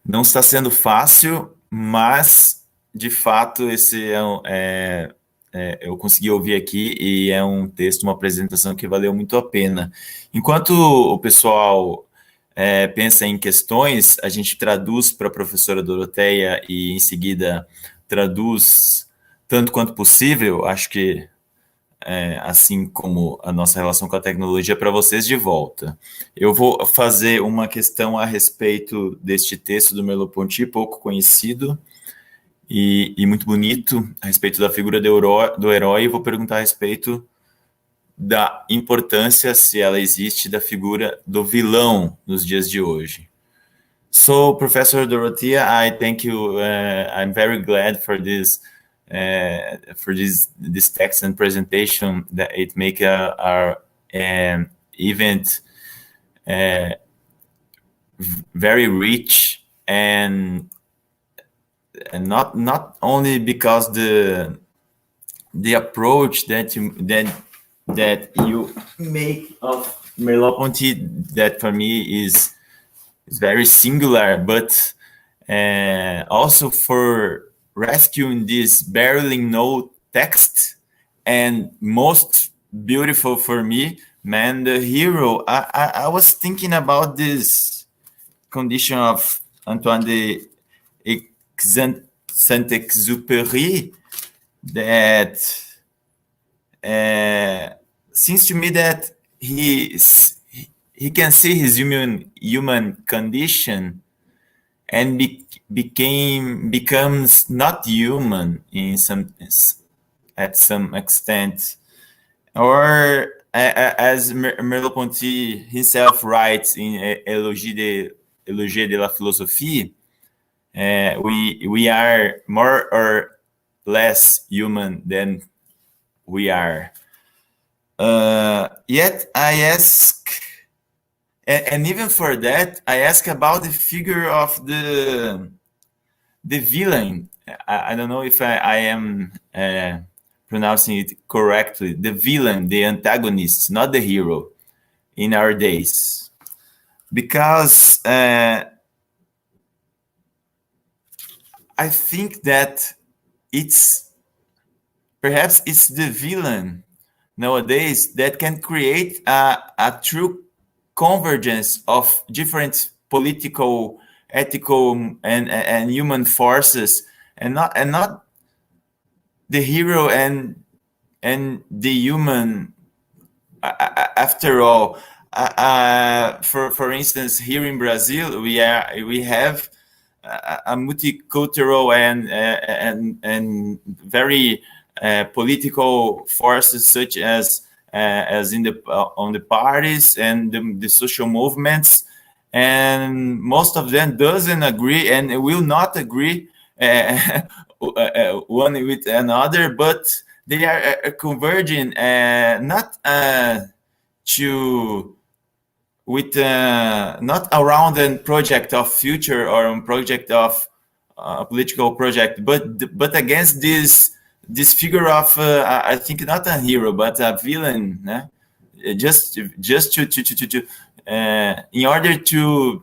Não está sendo fácil, mas, de fato, esse eu consegui ouvir aqui e é um texto, uma apresentação que valeu muito a pena. Enquanto o pessoal pensa em questões, a gente traduz para a professora Dorothea e, em seguida, traduz tanto quanto possível, acho que assim como a nossa relação com a tecnologia, para vocês de volta. Eu vou fazer uma questão a respeito deste texto do Merleau-Ponty, pouco conhecido e muito bonito, a respeito da figura do herói, e vou perguntar a respeito da importância, se ela existe, da figura do vilão nos dias de hoje. So, Professor Dorothea, I thank you. I'm very glad for this text and presentation, that it make our event very rich, and not only because the approach that you make of Merleau-Ponty, that for me is very singular, but also for rescuing this barely known text, and most beautiful for me, man, the hero. I was thinking about this condition of Antoine de Saint-Exupéry, that seems to me that he can see his human condition and becomes not human at some extent, or as Merleau-Ponty himself writes in Éloge de la Philosophie, we are more or less human than we are. Yet I ask, and even for that, I ask about the figure of the villain. I don't know if I am pronouncing it correctly. The villain, the antagonist, not the hero, in our days. Because I think that perhaps it's the villain nowadays that can create a true convergence of different political, ethical, and human forces and not the hero and the human. After all, for instance, here in Brazil, we have a multicultural and very political forces, such as in on the parties and the social movements, and most of them doesn't agree and will not agree one with another, but they are converging, not to with not around a project of future or a project of political project, but against this figure of I think not a hero but a villain, just to in order to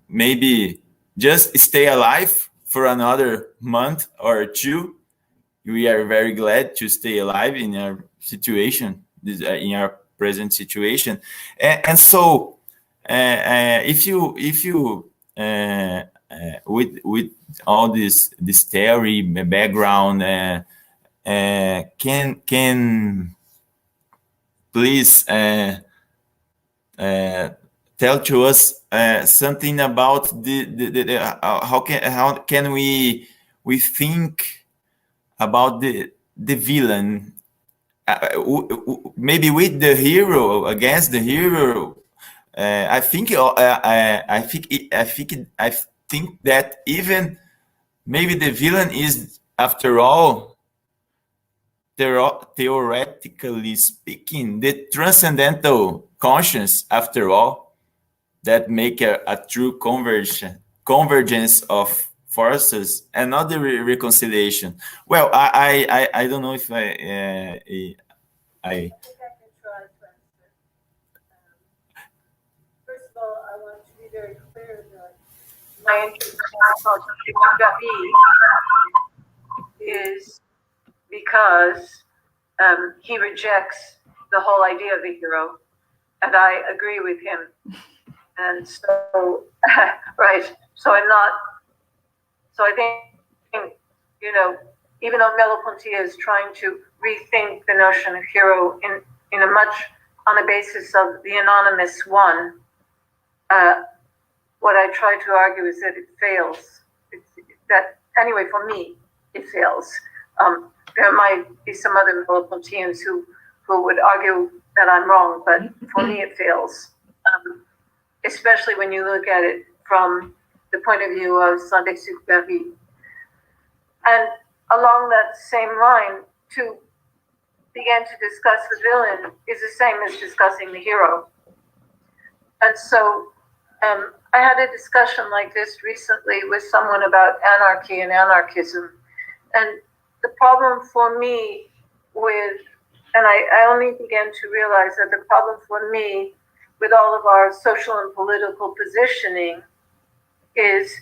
maybe just stay alive for another month or two. We are very glad to stay alive in our situation, in our present situation, and so if you with all this theory background, can please tell to us something about the how can we think about the villain, maybe with the hero, against the hero. I think that even maybe the villain is, after all, theoretically speaking, the transcendental conscience, after all, that make a true convergence of forces and not the reconciliation. Well, I don't know if I think I can try to answer. First of all, I want to be very clear that my interest in photography is because he rejects the whole idea of a hero, and I agree with him. And so, right. So I'm not. So I think, even though Merleau-Ponty is trying to rethink the notion of hero in a much on the basis of the anonymous one, what I try to argue is that it fails. That anyway, for me, it fails. There might be some other Merleau-Pontians who would argue that I'm wrong, but for me, it fails. Especially when you look at it from the point of view of Saint-Exupéry. And along that same line, to begin to discuss the villain is the same as discussing the hero. And so I had a discussion like this recently with someone about anarchy and anarchism. And the problem for me I only began to realize that the problem for me with all of our social and political positioning is,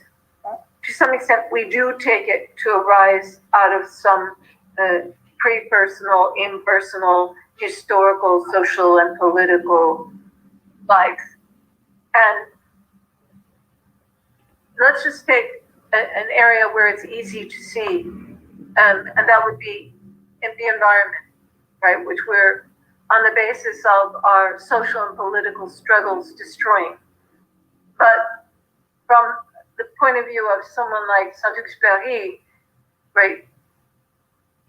to some extent, we do take it to arise out of some pre-personal, impersonal, historical, social, and political life. And let's just take an area where it's easy to see, and that would be in the environment, right, which we're, on the basis of our social and political struggles, destroying. But from the point of view of someone like Saint-Exupéry, right,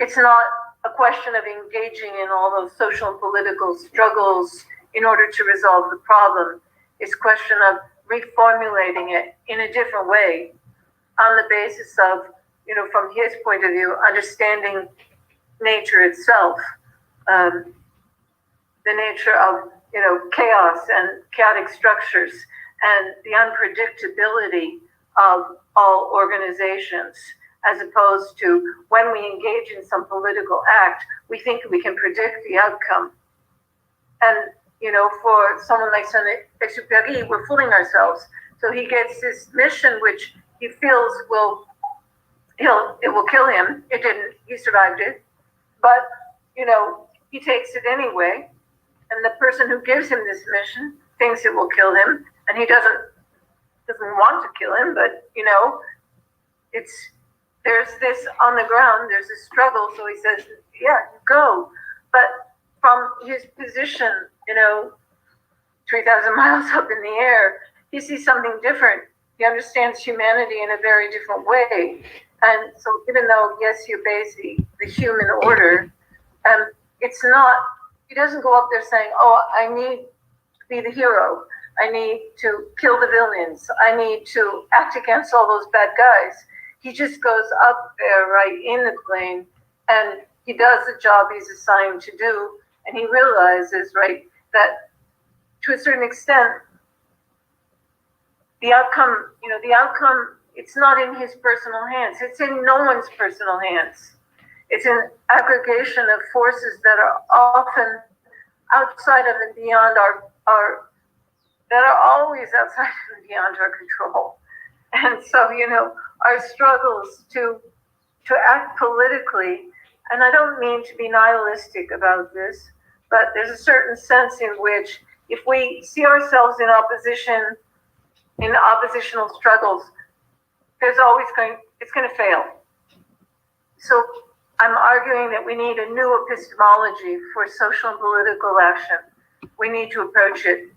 it's not a question of engaging in all those social and political struggles in order to resolve the problem. It's a question of reformulating it in a different way on the basis of, from his point of view, understanding nature itself, the nature of, chaos and chaotic structures, and the unpredictability of all organizations, as opposed to when we engage in some political act, we think we can predict the outcome. And, for someone like Saint-Exupéry, we're fooling ourselves. So he gets this mission, which he feels it will kill him. It didn't, he survived it. But, he takes it anyway. And the person who gives him this mission thinks it will kill him, and he doesn't want to kill him, but there's this on the ground, there's a struggle, so he says, yeah, go. But from his position, 3,000 miles up in the air, he sees something different. He understands humanity in a very different way. And so even though, yes, he obeys the human order, it's not, he doesn't go up there saying, oh, I need to be the hero. I need to kill the villains. I need to act against all those bad guys. He just goes up there right in the plane and he does the job he's assigned to do. And he realizes, right, that to a certain extent, the outcome, it's not in his personal hands. It's in no one's personal hands. It's an aggregation of forces that are often outside of and beyond that are always outside and beyond our control. And so, our struggles to act politically, and I don't mean to be nihilistic about this, but there's a certain sense in which if we see ourselves in oppositional struggles, it's going to fail. So I'm arguing that we need a new epistemology for social and political action. We need to approach it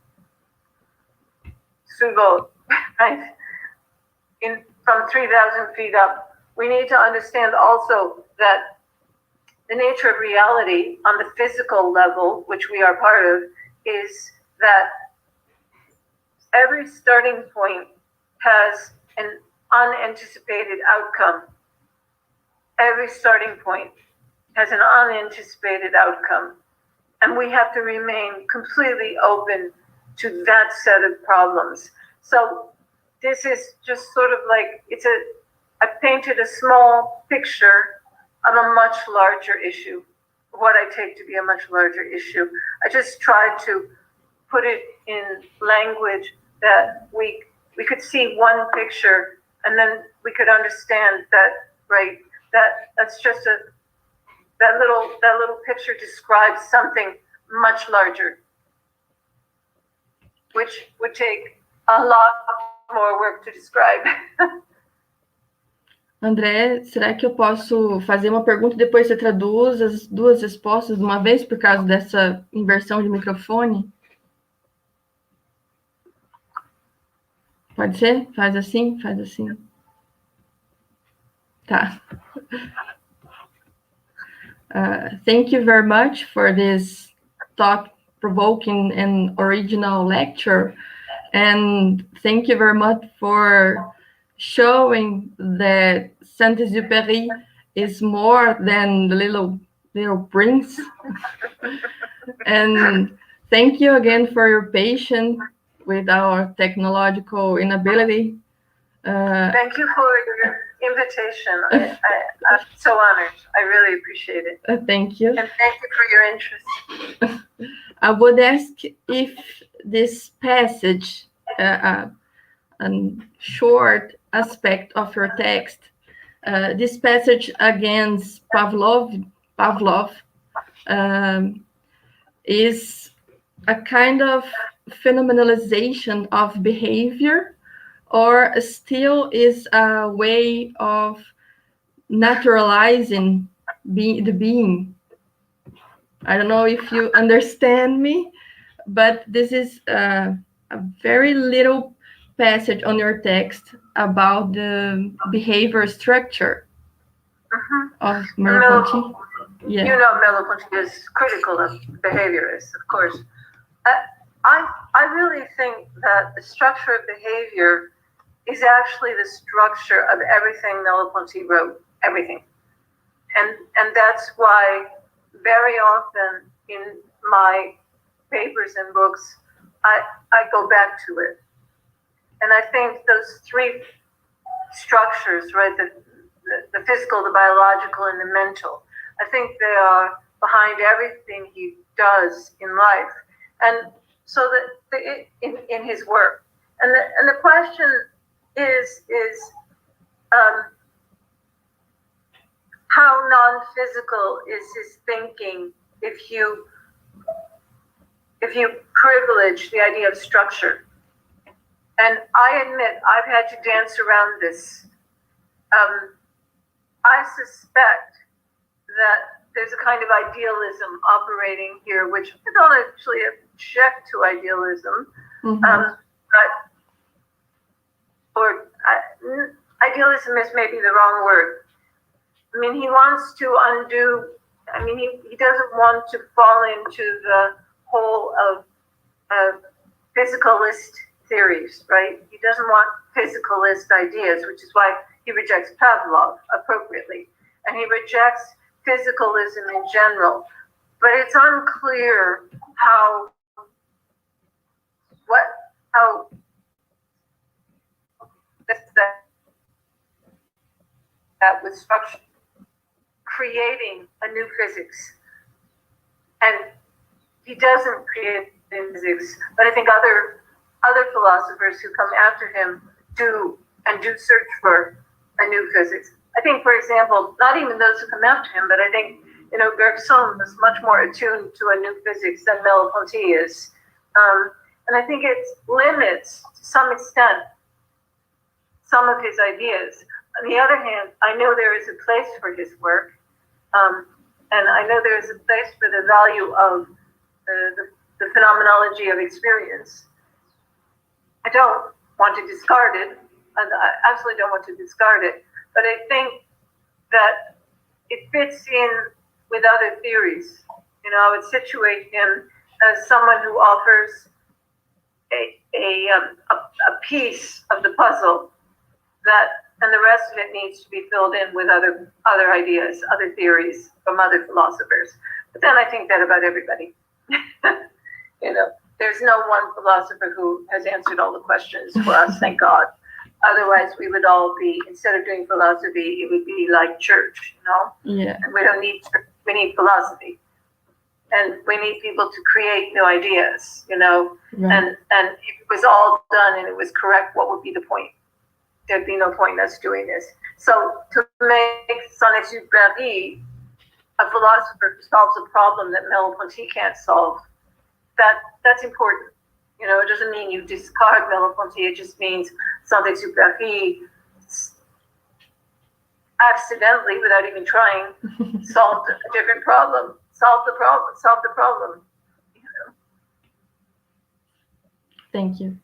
right? From 3,000 feet up. We need to understand also that the nature of reality on the physical level, which we are part of, is that every starting point has an unanticipated outcome. Every starting point has an unanticipated outcome. And we have to remain completely open to that set of problems. So this is just sort of like, I painted a small picture of a much larger issue, what I take to be a much larger issue. I just tried to put it in language that we could see one picture and then we could understand that, right, that's just that little picture describes something much larger, which would take a lot more work to describe. André, será que eu posso fazer uma pergunta e depois você traduz as duas respostas de uma vez por causa dessa inversão de microfone? Pode ser? Faz assim? Tá. Thank you very much for this thought-provoking and original lecture. And thank you very much for showing that Saint-Exupéry is more than the little prince. And thank you again for your patience with our technological inability. Thank you for your invitation. I'm so honored. I really appreciate it. Thank you. And thank you for your interest. I would ask if this passage, a short aspect of your text, this passage against Pavlov, is a kind of phenomenalization of behavior, or still is a way of naturalizing the being. I don't know if you understand me, but this is a very little passage on your text about the behavior structure of Merleau-Ponty. Yeah. Merleau-Ponty is critical of behaviorists, of course. I really think that the structure of behavior is actually the structure of everything Merleau-Ponty wrote, everything. And that's why very often in my papers and books, I go back to it. And I think those three structures, right, the physical, the biological, and the mental, I think they are behind everything he does in life. And so that in his work. And the question is how non-physical is his thinking if you privilege the idea of structure? And I admit I've had to dance around this I suspect that there's a kind of idealism operating here, which I don't actually object to idealism, idealism is maybe the wrong word. I mean, he wants to undo, I mean, he doesn't want to fall into the hole of physicalist theories, right? He doesn't want physicalist ideas, which is why he rejects Pavlov appropriately. And he rejects physicalism in general. But it's unclear how that was structured, creating a new physics. And he doesn't create new physics, but I think other philosophers who come after him do search for a new physics. I think, for example, not even those who come after him, but I think, Bergson was much more attuned to a new physics than Merleau-Ponty is. And I think it limits, to some extent, some of his ideas. On the other hand, I know there is a place for his work, and I know there is a place for the value of the phenomenology of experience. I don't want to discard it, and I absolutely don't want to discard it, but I think that it fits in with other theories. I would situate him as someone who offers a piece of the puzzle and the rest of it needs to be filled in with other ideas, other theories from other philosophers. But then I think that about everybody. There's no one philosopher who has answered all the questions for us, thank God. Otherwise, we would all be, instead of doing philosophy, it would be like church, Yeah. And we don't need church, we need philosophy. And we need people to create new ideas, Right. And if it was all done and it was correct, what would be the point? There'd be no point in us doing this. So to make Saint-Exupéry a philosopher who solves a problem that Merleau-Ponty can't solve, that's important. It doesn't mean you discard Merleau-Ponty, it just means Saint-Exupéry accidentally, without even trying, solved a different problem. Solve the problem. Thank you.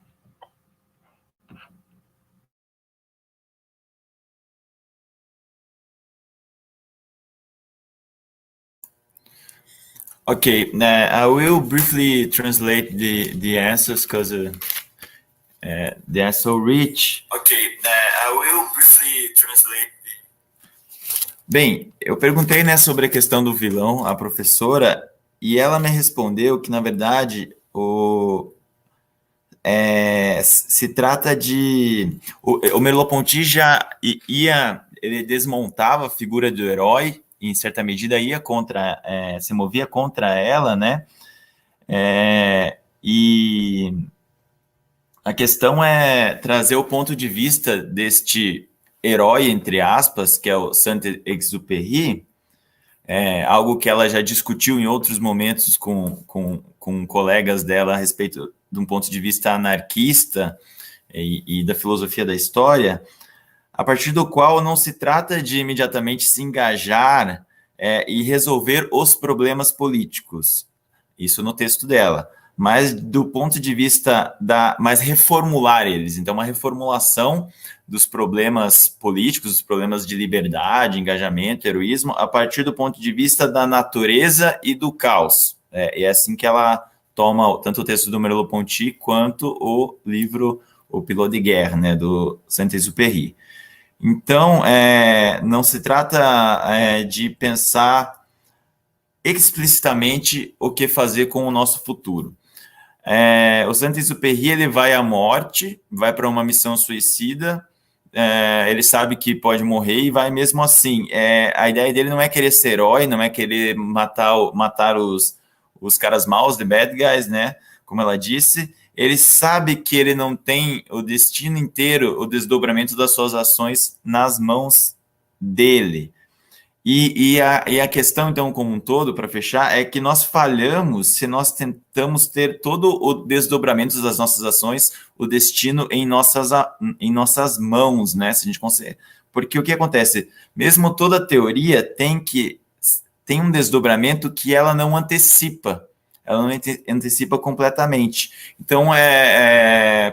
Okay, I will briefly translate the answers because they are so rich. Okay, I will briefly translate. Bem, eu perguntei, sobre a questão do vilão, a professora, e ela me respondeu que, na verdade, se trata de... O Merleau-Ponty já ele desmontava a figura do herói, em certa medida se movia contra ela, né? E a questão é trazer o ponto de vista deste herói, entre aspas, que é o Saint-Exupéry, algo que ela já discutiu em outros momentos com colegas dela a respeito de um ponto de vista anarquista e da filosofia da história, a partir do qual não se trata de imediatamente se engajar e resolver os problemas políticos, isso no texto dela, mas do ponto de vista mas reformular eles, então uma reformulação dos problemas políticos, dos problemas de liberdade, engajamento, heroísmo, a partir do ponto de vista da natureza e do caos. É assim que ela toma tanto o texto do Merleau-Ponty quanto o livro O Pilote de Guerre, né, do Saint-Exupéry. Então, não se trata de pensar explicitamente o que fazer com o nosso futuro. O Saint-Exupéry, ele vai à morte, vai para uma missão suicida, ele sabe que pode morrer e vai mesmo assim. A ideia dele não é querer ser herói, não é querer matar os caras maus, the bad guys, né? Como ela disse. Ele sabe que ele não tem o destino inteiro, o desdobramento das suas ações nas mãos dele. E a questão, então, como um todo, para fechar, é que nós falhamos se nós tentamos ter todo o desdobramento das nossas ações, o destino em nossas mãos, né? Se a gente Porque o que acontece? Mesmo toda teoria tem um desdobramento que ela não antecipa. Ela não antecipa completamente. Então,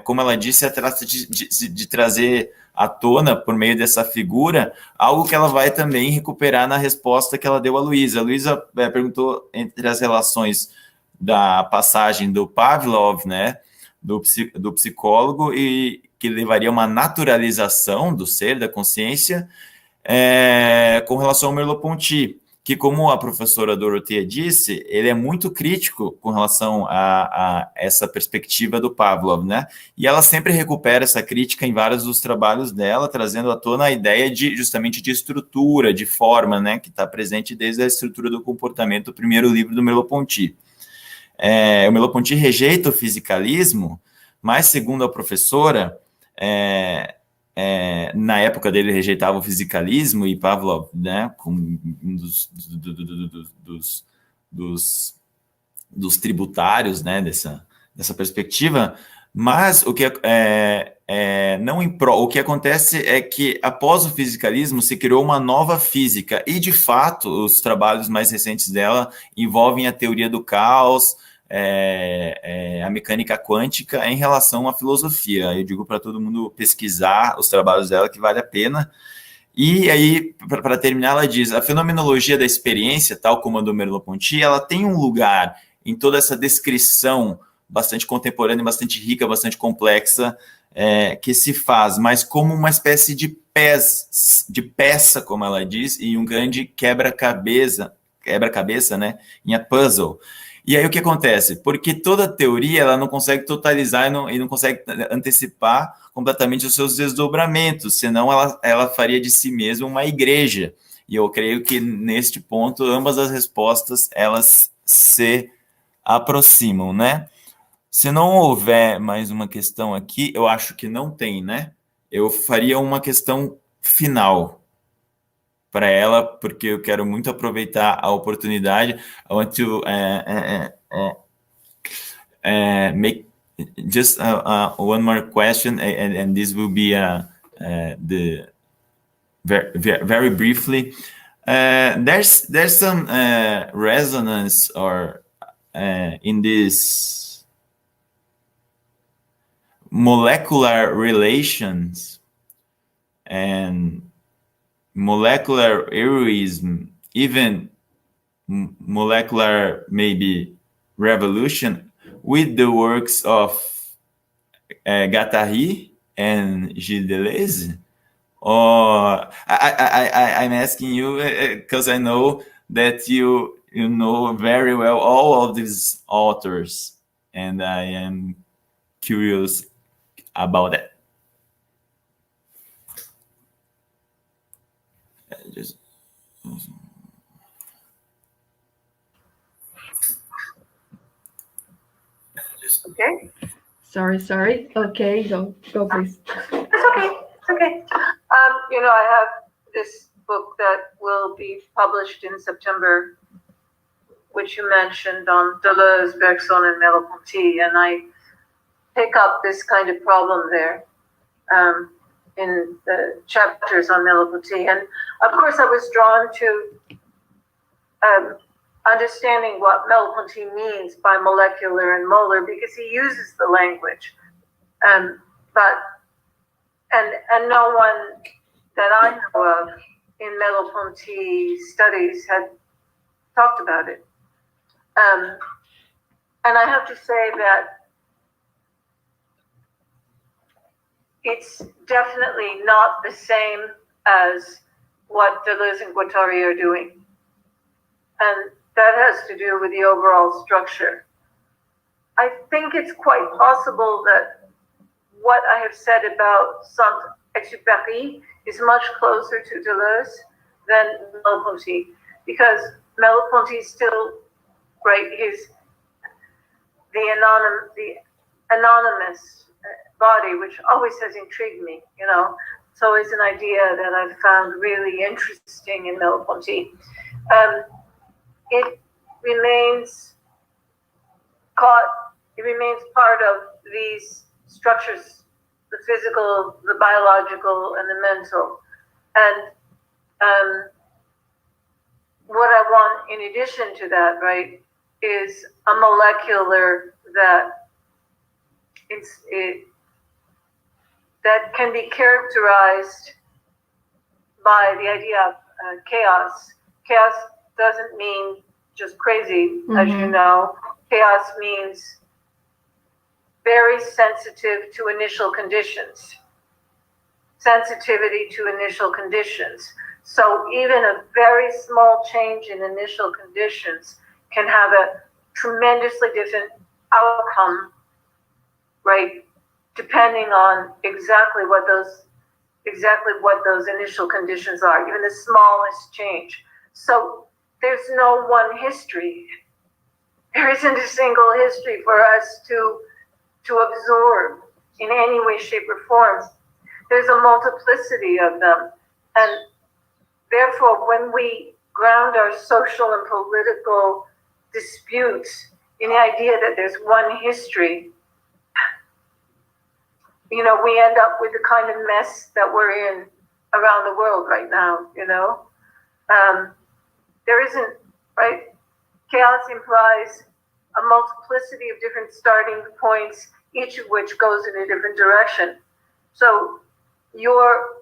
como ela disse, trata de trazer à tona, por meio dessa figura, algo que ela vai também recuperar na resposta que ela deu à Luísa. A Luísa perguntou entre as relações da passagem do Pavlov, né, do psicólogo, e que levaria a uma naturalização do ser, da consciência, com relação ao Merleau-Ponty, que, como a professora Dorothea disse, ele é muito crítico com relação a essa perspectiva do Pavlov, né? E ela sempre recupera essa crítica em vários dos trabalhos dela, trazendo à tona a ideia justamente de estrutura, de forma, né? Que está presente desde a estrutura do comportamento, o primeiro livro do Merleau-Ponty. O Merleau-Ponty rejeita o fisicalismo, mas, segundo a professora, na época dele rejeitava o fisicalismo, e Pavlov, né, como um dos tributários, né, dessa perspectiva. Mas o que o que acontece é que, após o fisicalismo, se criou uma nova física, e, de fato, os trabalhos mais recentes dela envolvem a teoria do caos, a mecânica quântica em relação à filosofia. Eu digo para todo mundo pesquisar os trabalhos dela, que vale a pena. E aí, para terminar, ela diz: a fenomenologia da experiência, tal como a do Merleau-Ponty, ela tem um lugar em toda essa descrição bastante contemporânea, bastante rica, bastante complexa, que se faz, mas como uma espécie de peça, como ela diz, e um grande quebra-cabeça, né, em a puzzle. E aí o que acontece? Porque toda teoria ela não consegue totalizar e não consegue antecipar completamente os seus desdobramentos, senão ela faria de si mesma uma igreja. E eu creio que, neste ponto, ambas as respostas elas se aproximam, né? Se não houver mais uma questão aqui, eu acho que não tem, né? Eu faria uma questão final para ela, porque eu quero muito aproveitar a oportunidade. I want to make just one more question, and this will be very briefly. There's some resonance or in this molecular relations and molecular heroism, even molecular maybe revolution, with the works of Guattari and Gilles Deleuze? Or I'm asking you because I know that you know very well all of these authors, and I am curious about that. Okay. Sorry. Okay, go please. It's okay. I have this book that will be published in September, which you mentioned, on Deleuze, Bergson, and Merleau-Ponty, and I pick up this kind of problem there in the chapters on Merleau-Ponty. And of course, I was drawn to understanding what Merleau-Ponty means by molecular and molar, because he uses the language, and no one that I know of in Merleau-Ponty studies had talked about it. And I have to say that it's definitely not the same as what Deleuze and Guattari are doing. And that has to do with the overall structure. I think it's quite possible that what I have said about Saint-Exupéry is much closer to Deleuze than Merleau-Ponty, because Merleau-Ponty is still, right, the anonymous body, which always has intrigued me, It's always an idea that I've found really interesting in Merleau-Ponty. It remains part of these structures, the physical, the biological, and the mental. And what I want in addition to that, right, is a molecular that that can be characterized by the idea of chaos. Chaos doesn't mean just crazy, as you know. Chaos means very sensitive to initial conditions. Sensitivity to initial conditions. So even a very small change in initial conditions can have a tremendously different outcome, right? Depending on exactly what those initial conditions are, even the smallest change. So there's no one history. There isn't a single history for us to absorb in any way, shape, or form. There's a multiplicity of them. And therefore, when we ground our social and political disputes in the idea that there's one history, you know, we end up with the kind of mess that we're in around the world right now, you know. There isn't, right? Chaos implies a multiplicity of different starting points, each of which goes in a different direction. So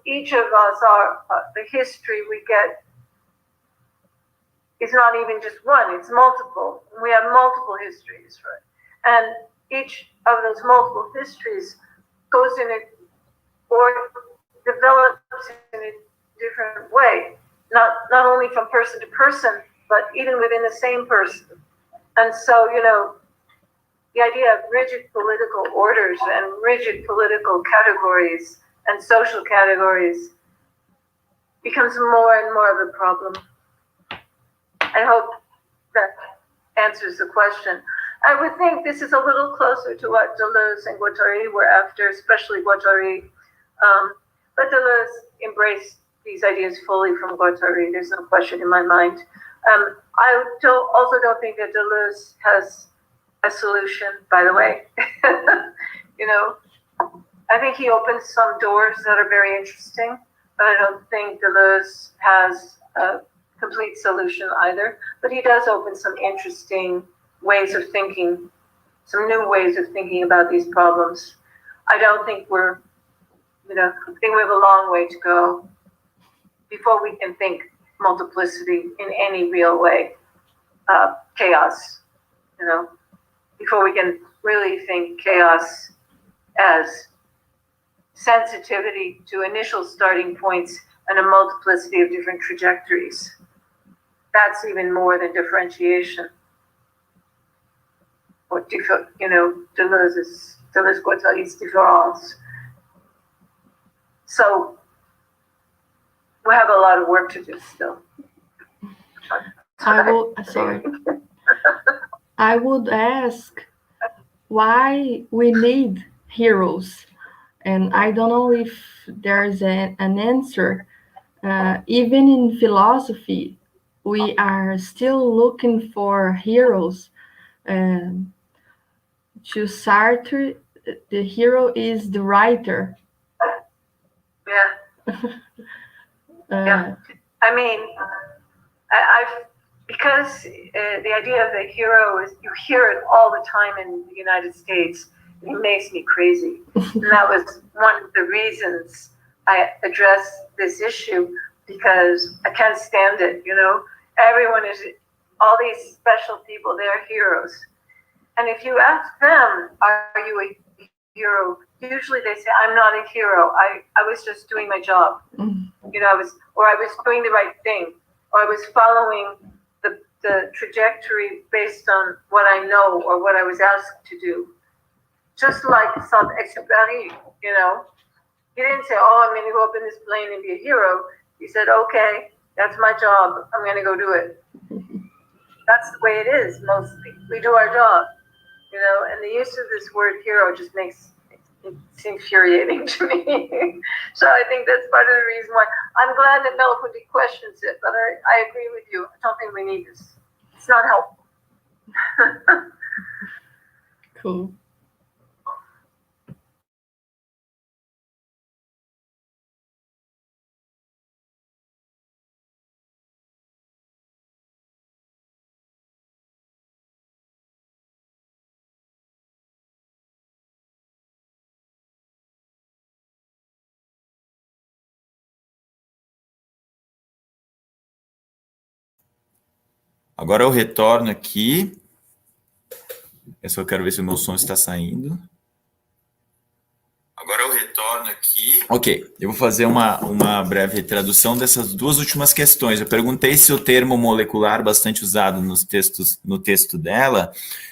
each of us are, the history we get is not even just one, it's multiple. We have multiple histories, right? And each of those multiple histories goes in or develops in a different way, not only from person to person, but even within the same person. And so, you know, the idea of rigid political orders and rigid political categories and social categories becomes more and more of a problem. I hope that answers the question. I would think this is a little closer to what Deleuze and Guattari were after, especially Guattari. But Deleuze embraced these ideas fully from Guattari. There's no question in my mind. I also don't think that Deleuze has a solution, by the way. You know, I think he opens some doors that are very interesting, but I don't think Deleuze has a complete solution either. But he does open some interesting ways of thinking, some new ways of thinking about these problems. I don't think I think we have a long way to go before we can think multiplicity in any real way, chaos, you know, before we can really think chaos as sensitivity to initial starting points and a multiplicity of different trajectories. That's even more than differentiation. Or, you know, Deleuze Guattari's difference. So we have a lot of work to do still. I would ask why we need heroes, and I don't know if there's an answer. Even in philosophy, we are still looking for heroes. To Sartre, the hero is the writer. Yeah. Yeah. I mean, because the idea of the hero is, you hear it all the time in the United States. It makes me crazy. And that was one of the reasons I addressed this issue, because I can't stand it, you know. All these special people, they're heroes. And if you ask them, are you a hero? Usually they say, I'm not a hero. I was just doing my job. You know, I was doing the right thing, or I was following the trajectory based on what I know or what I was asked to do. Just like Saint-Exupéry, you know. He didn't say, oh, I'm going to go up in this plane and be a hero. He said, okay, that's my job. I'm going to go do it. That's the way it is mostly. We do our job, you know, and the use of this word hero just makes it infuriating to me. So I think that's part of the reason why I'm glad that Merleau-Ponty questions it, but I agree with you. I don't think we need this. It's not helpful. Cool. Agora eu retorno aqui. Eu só quero ver se o meu som está saindo. Agora eu retorno aqui. Ok, eu vou fazer uma breve tradução dessas duas últimas questões. Eu perguntei se o termo molecular, bastante usado no texto dela,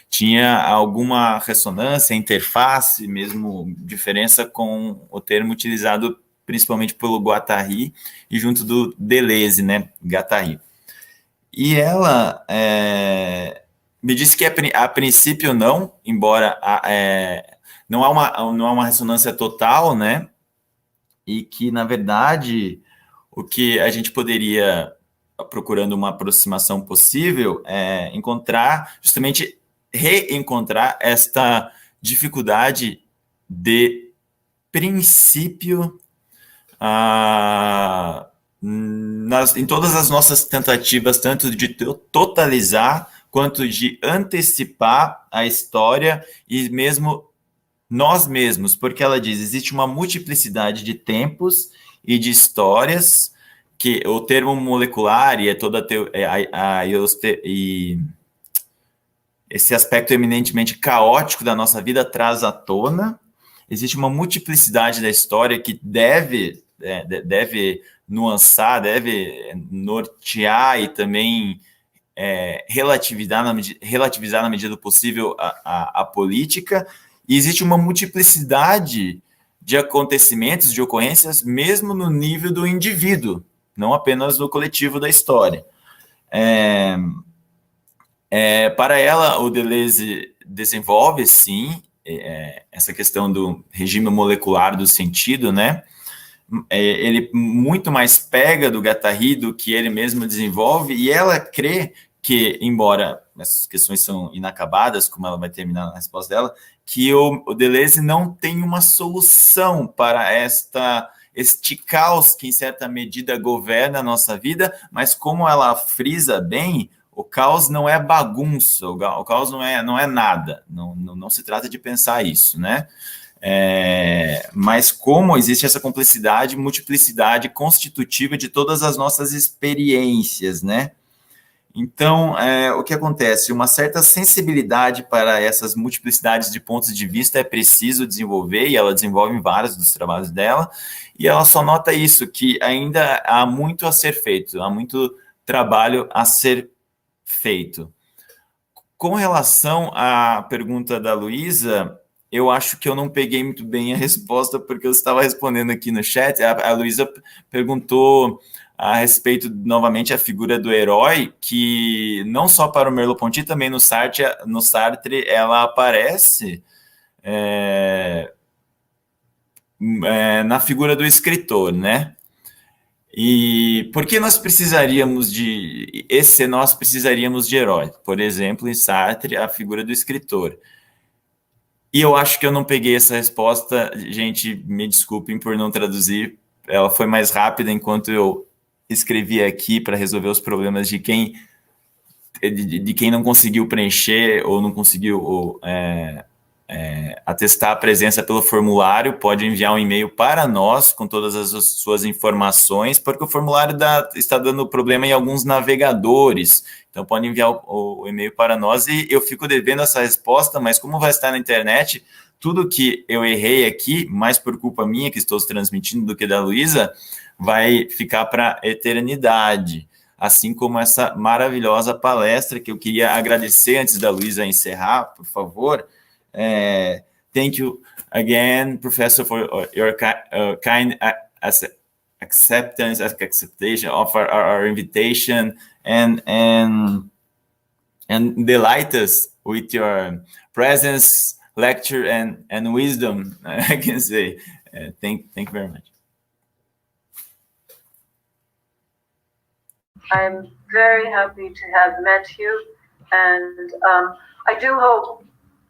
tinha alguma ressonância, interface, mesmo diferença com o termo utilizado principalmente pelo Guattari e junto do Deleuze, né, Guattari. E ela me disse que a princípio não, embora não há uma ressonância total, né? E que, na verdade, o que a gente poderia, procurando uma aproximação possível, é reencontrar esta dificuldade de princípio em todas as nossas tentativas, tanto de totalizar quanto de antecipar a história e mesmo nós mesmos, porque ela diz, existe uma multiplicidade de tempos e de histórias, que o termo molecular e toda e esse aspecto eminentemente caótico da nossa vida traz à tona. Existe uma multiplicidade da história que deve nuançar, deve nortear e também relativizar na medida do possível a política. E existe uma multiplicidade de acontecimentos, de ocorrências, mesmo no nível do indivíduo, não apenas no coletivo da história. Para ela, o Deleuze desenvolve, sim, essa questão do regime molecular do sentido, né? Ele muito mais pega do Guattari do que ele mesmo desenvolve, e ela crê que, embora essas questões são inacabadas, como ela vai terminar na resposta dela, que o Deleuze não tem uma solução para este caos que, em certa medida, governa a nossa vida, mas como ela frisa bem, o caos não é bagunça, o caos não é nada, não se trata de pensar isso, né? Mas como existe essa complexidade, multiplicidade constitutiva de todas as nossas experiências, né? Então, o que acontece? Uma certa sensibilidade para essas multiplicidades de pontos de vista é preciso desenvolver, e ela desenvolve em vários dos trabalhos dela, e ela só nota isso, que ainda há muito a ser feito, há muito trabalho a ser feito. Com relação à pergunta da Luísa, eu acho que eu não peguei muito bem a resposta, porque eu estava respondendo aqui no chat. A Luísa perguntou a respeito, novamente, a figura do herói, que não só para o Merleau-Ponty, também no Sartre ela aparece na figura do escritor, né? E por que nós precisaríamos de herói? Por exemplo, em Sartre, a figura do escritor. E eu acho que eu não peguei essa resposta, gente, me desculpem por não traduzir, ela foi mais rápida enquanto eu escrevi aqui para resolver os problemas de quem não conseguiu preencher ou não conseguiu atestar a presença pelo formulário. Pode enviar um e-mail para nós com todas as suas informações, porque o formulário está dando problema em alguns navegadores. Então, pode enviar o e-mail para nós e eu fico devendo essa resposta, mas como vai estar na internet, tudo que eu errei aqui, mais por culpa minha que estou transmitindo do que da Luísa, vai ficar para a eternidade. Assim como essa maravilhosa palestra que eu queria agradecer antes da Luísa encerrar, por favor. Thank you again, Professor, for your kind acceptation of our invitation and delight us with your presence, lecture, and wisdom. I can say thank you very much. I'm very happy to have met you, and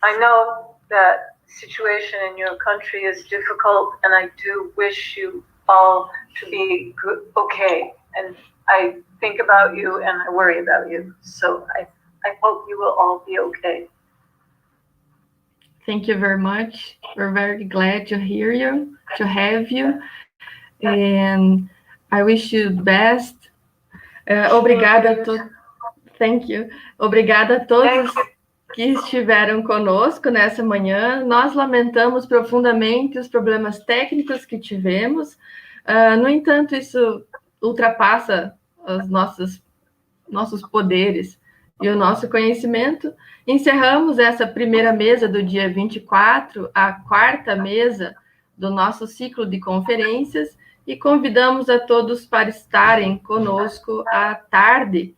I know that the situation in your country is difficult, and I do wish you all to be good, okay. And I think about you and I worry about you. So I hope you will all be okay. Thank you very much. We're very glad to hear you, to have you. And I wish you the best. Obrigada a todos. Thank you. Obrigada a todos que estiveram conosco nessa manhã. Nós lamentamos profundamente os problemas técnicos que tivemos. No entanto, isso ultrapassa os nossos poderes e o nosso conhecimento. Encerramos essa primeira mesa do dia 24, a quarta mesa do nosso ciclo de conferências, e convidamos a todos para estarem conosco à tarde,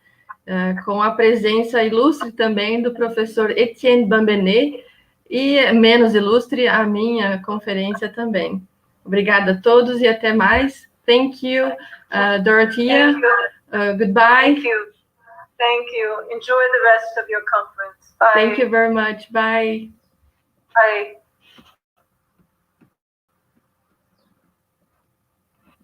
com a presença ilustre também do professor Etienne Bambenet, e menos ilustre a minha conferência também. Obrigada a todos e até mais. Thank you, Dorothea. Goodbye. Thank you. Thank you. Enjoy the rest of your conference. Bye. Thank you very much. Bye. Bye.